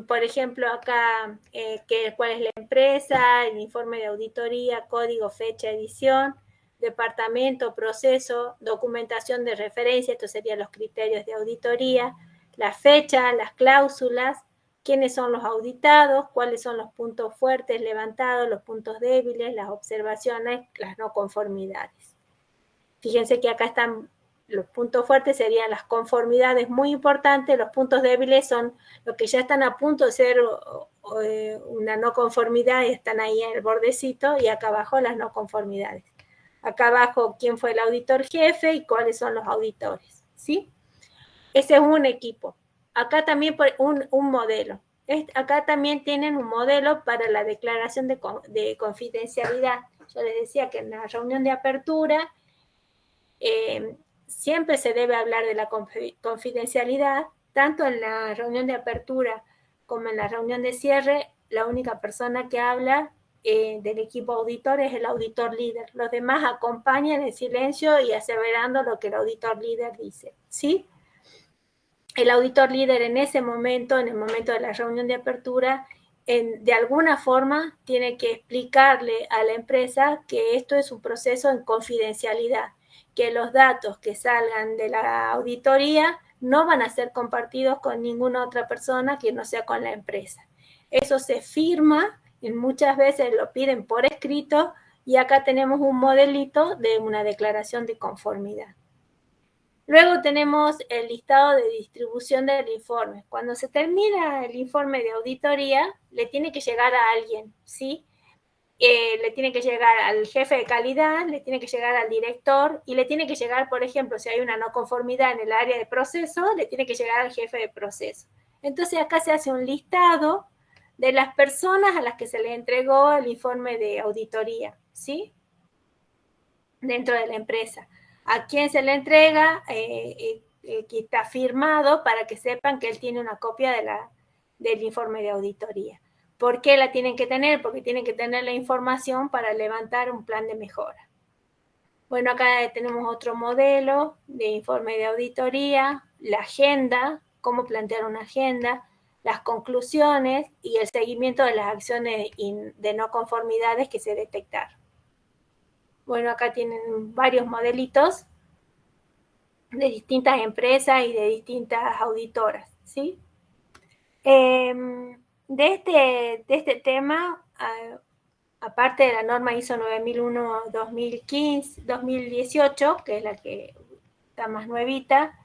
Por ejemplo, acá, cuál es la empresa, el informe de auditoría, código, fecha, edición, departamento, proceso, documentación de referencia, estos serían los criterios de auditoría, la fecha, las cláusulas, quiénes son los auditados, cuáles son los puntos fuertes levantados, los puntos débiles, las observaciones, las no conformidades. Fíjense que acá están los puntos fuertes, serían las conformidades muy importantes, los puntos débiles son los que ya están a punto de ser una no conformidad y están ahí en el bordecito, y acá abajo las no conformidades. Acá abajo quién fue el auditor jefe y cuáles son los auditores, ¿sí? Ese es un equipo. Acá también un modelo. Acá también tienen un modelo para la declaración de confidencialidad. Yo les decía que en la reunión de apertura siempre se debe hablar de la confidencialidad, tanto en la reunión de apertura como en la reunión de cierre. La única persona que habla del equipo auditor es el auditor líder. Los demás acompañan en silencio y aseverando lo que el auditor líder dice, ¿sí? El auditor líder en ese momento, en el momento de la reunión de apertura, de alguna forma tiene que explicarle a la empresa que esto es un proceso en confidencialidad, que los datos que salgan de la auditoría no van a ser compartidos con ninguna otra persona que no sea con la empresa. Eso se firma Y muchas veces lo piden por escrito y acá tenemos un modelito de una declaración de conformidad. Luego tenemos el listado de distribución del informe. Cuando se termina el informe de auditoría, le tiene que llegar a alguien, ¿sí? Le tiene que llegar al jefe de calidad, le tiene que llegar al director y le tiene que llegar, por ejemplo, si hay una no conformidad en el área de proceso, le tiene que llegar al jefe de proceso. Entonces acá se hace un listado de las personas a las que se les entregó el informe de auditoría, ¿sí? Dentro de la empresa. A quién se le entrega, que está firmado para que sepan que él tiene una copia del informe de auditoría. ¿Por qué la tienen que tener? Porque tienen que tener la información para levantar un plan de mejora. Bueno, acá tenemos otro modelo de informe de auditoría, la agenda, cómo plantear una agenda, las conclusiones y el seguimiento de las acciones de no conformidades que se detectaron. Bueno, acá tienen varios modelitos de distintas empresas y de distintas auditoras, ¿sí? De este tema, aparte de la norma ISO 9001-2015-2018, que es la que está más nuevita,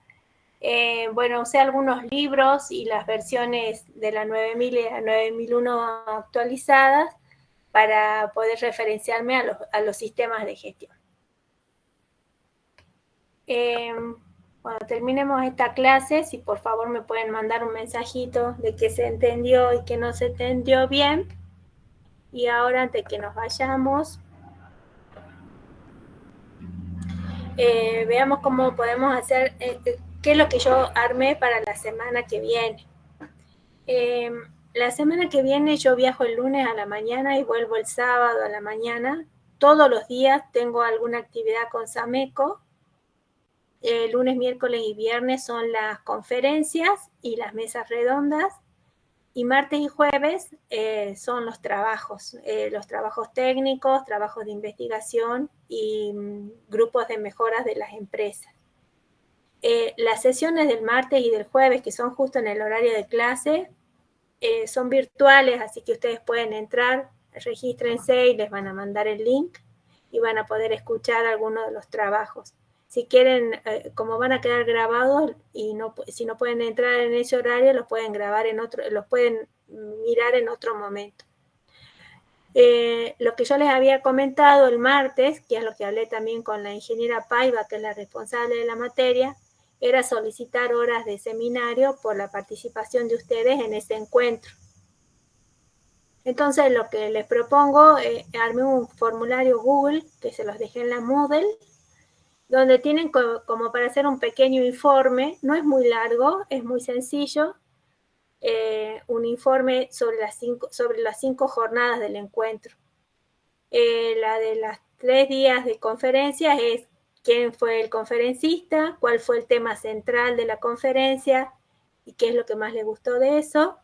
bueno, usé algunos libros y las versiones de la 9000 y la 9001 actualizadas para poder referenciarme a los sistemas de gestión. Cuando terminemos esta clase, si por favor me pueden mandar un mensajito de que se entendió y que no se entendió bien. Y ahora, antes que nos vayamos, veamos cómo podemos hacer, qué es lo que yo armé para la semana que viene. La semana que viene yo viajo el lunes a la mañana y vuelvo el sábado a la mañana. Todos los días tengo alguna actividad con Sameco. Lunes, miércoles y viernes son las conferencias y las mesas redondas. Y martes y jueves son los trabajos técnicos, trabajos de investigación y grupos de mejoras de las empresas. Las sesiones del martes y del jueves, que son justo en el horario de clase, son virtuales, así que ustedes pueden entrar, regístrense y les van a mandar el link y van a poder escuchar algunos de los trabajos. Si quieren, como van a quedar grabados y si no pueden entrar en ese horario, los pueden grabar los pueden mirar en otro momento. Lo que yo les había comentado el martes, que es lo que hablé también con la ingeniera Paiva, que es la responsable de la materia, era solicitar horas de seminario por la participación de ustedes en ese encuentro. Entonces, lo que les propongo, armé un formulario Google, que se los dejé en la Moodle, donde tienen como para hacer un pequeño informe, no es muy largo, es muy sencillo, un informe sobre las 5 jornadas del encuentro. La de las 3 días de conferencias es quién fue el conferencista, cuál fue el tema central de la conferencia y qué es lo que más les gustó de eso,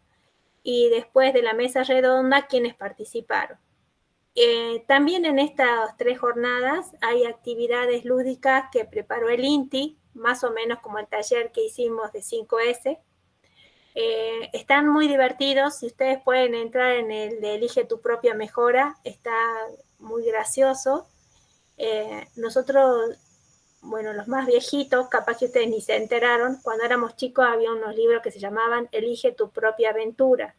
y después de la mesa redonda, quiénes participaron. También en estas 3 jornadas hay actividades lúdicas que preparó el INTI, más o menos como el taller que hicimos de 5S. Están muy divertidos, si ustedes pueden entrar en el de Elige tu propia mejora, está muy gracioso. Nosotros, bueno, los más viejitos, capaz que ustedes ni se enteraron, cuando éramos chicos había unos libros que se llamaban Elige tu propia aventura.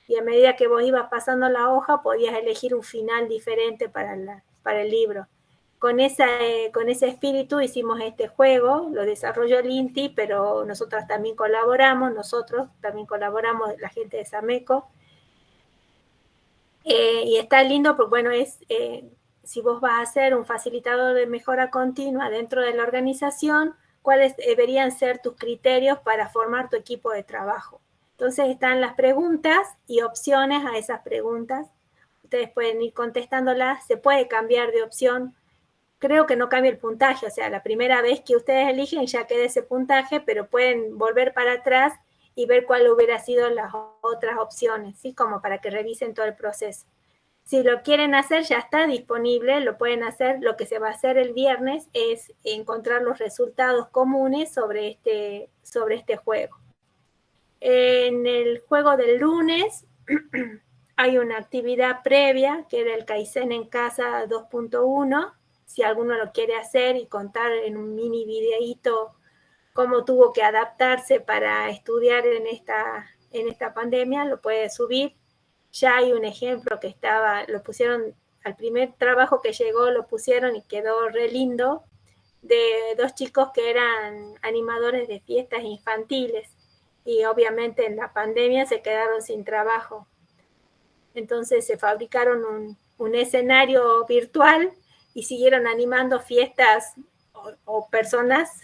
Y a medida que vos ibas pasando la hoja, podías elegir un final diferente para el libro. Con ese espíritu hicimos este juego, lo desarrolló el INTI, pero nosotros también colaboramos, la gente de Sameco. Y está lindo porque, bueno, si vos vas a ser un facilitador de mejora continua dentro de la organización, ¿cuáles deberían ser tus criterios para formar tu equipo de trabajo? Entonces están las preguntas y opciones a esas preguntas. Ustedes pueden ir contestándolas, se puede cambiar de opción. Creo que no cambia el puntaje, o sea, la primera vez que ustedes eligen ya queda ese puntaje, pero pueden volver para atrás y ver cuál hubiera sido las otras opciones, ¿sí? Como para que revisen todo el proceso. Si lo quieren hacer, ya está disponible, lo pueden hacer. Lo que se va a hacer el viernes es encontrar los resultados comunes sobre este juego. En el juego del lunes hay una actividad previa, que era el Kaizen en Casa 2.1, si alguno lo quiere hacer y contar en un mini videíto cómo tuvo que adaptarse para estudiar en esta pandemia, lo puede subir. Ya hay un ejemplo que lo pusieron, al primer trabajo que llegó lo pusieron y quedó re lindo, de 2 chicos que eran animadores de fiestas infantiles y obviamente en la pandemia se quedaron sin trabajo. Entonces se fabricaron un escenario virtual y siguieron animando fiestas o personas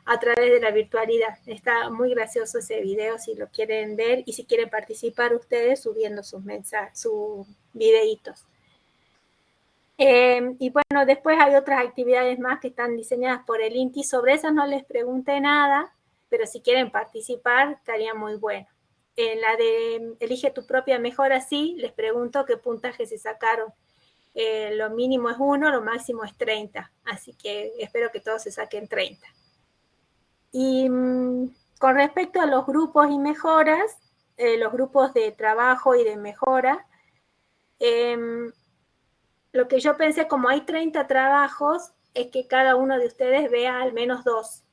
a través de la virtualidad. Está muy gracioso ese video si lo quieren ver y si quieren participar ustedes subiendo sus videitos. Y bueno, después hay otras actividades más que están diseñadas por el INTI. Sobre esas no les pregunté nada, pero si quieren participar estaría muy bueno. En la de Elige tu propia mejora, sí, les pregunto qué puntaje se sacaron. Lo mínimo es 1, lo máximo es 30. Así que espero que todos se saquen 30. Y con respecto a los grupos y mejoras, los grupos de trabajo y de mejora, lo que yo pensé, como hay 30 trabajos, es que cada uno de ustedes vea al menos 2.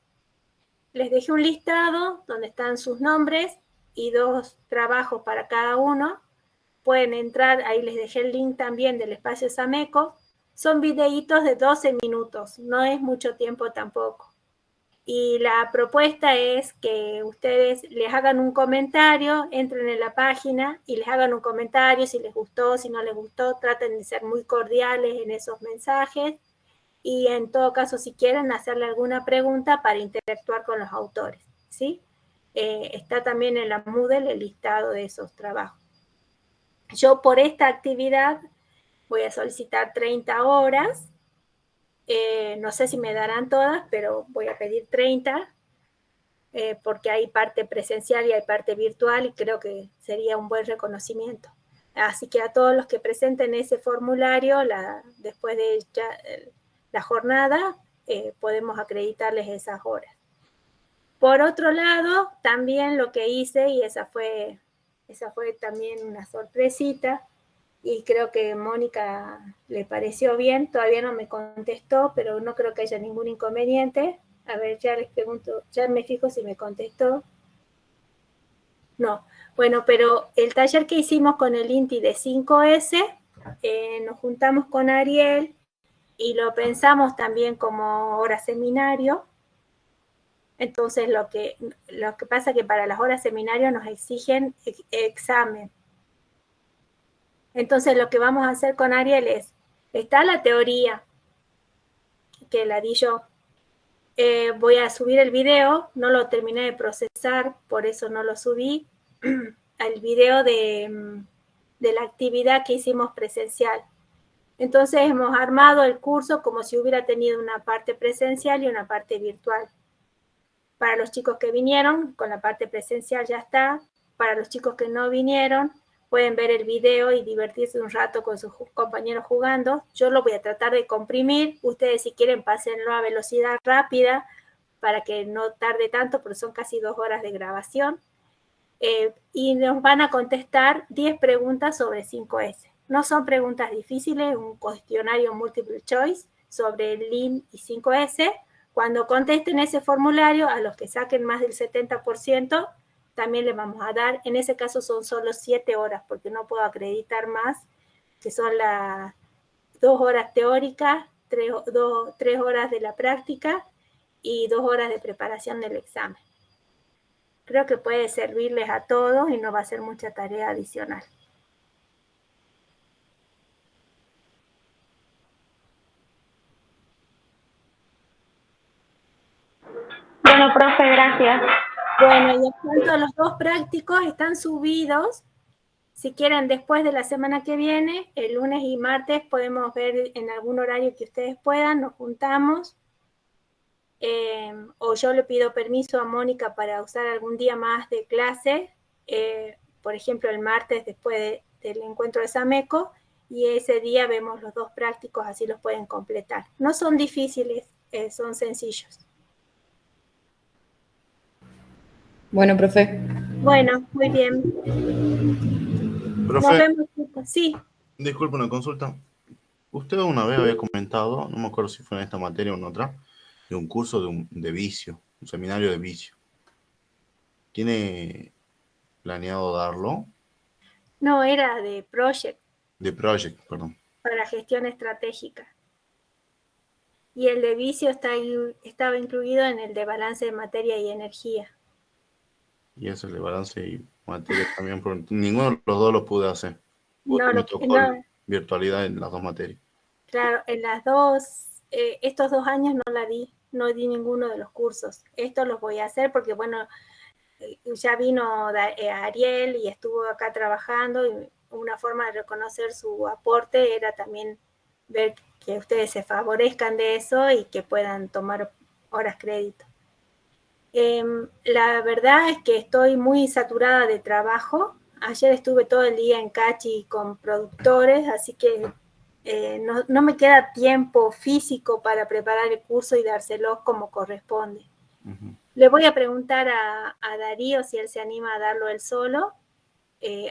Les dejé un listado donde están sus nombres y 2 trabajos para cada uno. Pueden entrar, ahí les dejé el link también del espacio Sameco. Son videitos de 12 minutos, no es mucho tiempo tampoco. Y la propuesta es que ustedes les hagan un comentario, entren en la página y les hagan un comentario si les gustó, si no les gustó, traten de ser muy cordiales en esos mensajes y en todo caso si quieren hacerle alguna pregunta para interactuar con los autores, ¿sí? Está también en la Moodle el listado de esos trabajos. Yo por esta actividad voy a solicitar 30 horas. No sé si me darán todas, pero voy a pedir 30, porque hay parte presencial y hay parte virtual y creo que sería un buen reconocimiento. Así que a todos los que presenten ese formulario, después de la jornada, podemos acreditarles esas horas. Por otro lado, también lo que hice, y esa fue también una sorpresita, y creo que Mónica le pareció bien, todavía no me contestó, pero no creo que haya ningún inconveniente. A ver, ya les pregunto, ya me fijo si me contestó. No, bueno, pero el taller que hicimos con el INTI de 5S, nos juntamos con Ariel y lo pensamos también como hora seminario. Entonces lo que pasa es que para las horas seminario nos exigen examen. Entonces lo que vamos a hacer con Ariel está la teoría, que la di yo. Voy a subir el video, no lo terminé de procesar, por eso no lo subí, al video de la actividad que hicimos presencial. Entonces hemos armado el curso como si hubiera tenido una parte presencial y una parte virtual. Para los chicos que vinieron, con la parte presencial ya está. Para los chicos que no vinieron, pueden ver el video y divertirse un rato con sus compañeros jugando. Yo lo voy a tratar de comprimir. Ustedes, si quieren, pásenlo a velocidad rápida para que no tarde tanto, porque son casi 2 horas de grabación. Y nos van a contestar 10 preguntas sobre 5S. No son preguntas difíciles, un cuestionario multiple choice sobre el Lean y 5S. Cuando contesten ese formulario, a los que saquen más del 70%, también les vamos a dar, en ese caso son solo 7 horas, porque no puedo acreditar más, que son las 2 horas teóricas, 3 horas de la práctica y 2 horas de preparación del examen. Creo que puede servirles a todos y no va a ser mucha tarea adicional. Bueno, profe, gracias. Bueno, y en cuanto a los 2 prácticos, están subidos. Si quieren, después de la semana que viene, el lunes y martes, podemos ver en algún horario que ustedes puedan, nos juntamos. O yo le pido permiso a Mónica para usar algún día más de clase, por ejemplo, el martes después del encuentro de Sameco, y ese día vemos los 2 prácticos, así los pueden completar. No son difíciles, son sencillos. Bueno, profe. Bueno, muy bien. Nos Profe, vemos, chicos. Sí, disculpe una consulta. Usted una vez había comentado, no me acuerdo si fue en esta materia o en otra, de un curso de vicio, un seminario de vicio. ¿Tiene planeado darlo? no, era de Project De Project, perdón. para gestión estratégica. Y el de vicio estaba incluido en el de balance de materia y energía. Y eso es de balance y materia también, pero ninguno de los dos lo pude hacer. Justo No, me tocó no, virtualidad en las dos materias. claro, en las dos, estos 2 años no di ninguno de los cursos. Estos los voy a hacer porque, bueno, ya vino Ariel y estuvo acá trabajando y una forma de reconocer su aporte era también ver que ustedes se favorezcan de eso y que puedan tomar horas crédito. La verdad es que estoy muy saturada de trabajo. Ayer estuve todo el día en Cachi con productores, así que no me queda tiempo físico para preparar el curso y dárselo como corresponde. Ujú. Le voy a preguntar a Darío si él se anima a darlo él solo,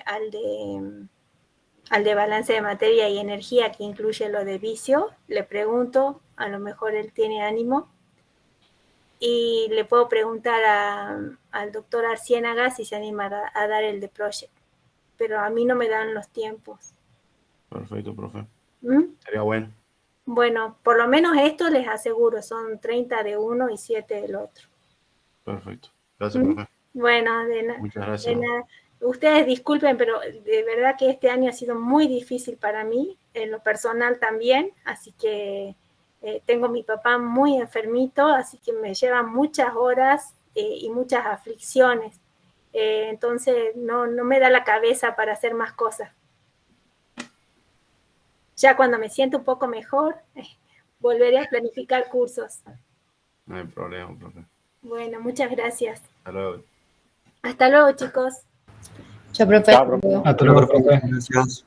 al de balance de materia y energía que incluye lo de vicio. Le pregunto, a lo mejor él tiene ánimo. Y le puedo preguntar al doctor Arciénaga si se anima a dar el de Project. Pero a mí no me dan los tiempos. Perfecto, profe. ¿Mm? Sería bueno. Bueno, por lo menos esto les aseguro, son 30 de uno y 7 del otro. Perfecto. Gracias, ¿Mm? profe. Bueno, Muchas gracias. nada. Ustedes disculpen, pero de verdad que este año ha sido muy difícil para mí, en lo personal también, así que tengo a mi papá muy enfermito, así que me lleva muchas horas y muchas aflicciones. Entonces no me da la cabeza para hacer más cosas. Ya cuando me siento un poco mejor, volveré a planificar cursos. No hay problema, profe. Bueno, muchas gracias. Hasta luego. Hasta luego, chicos. Chao, profe. Chao, profe. Hasta luego, profe. Gracias.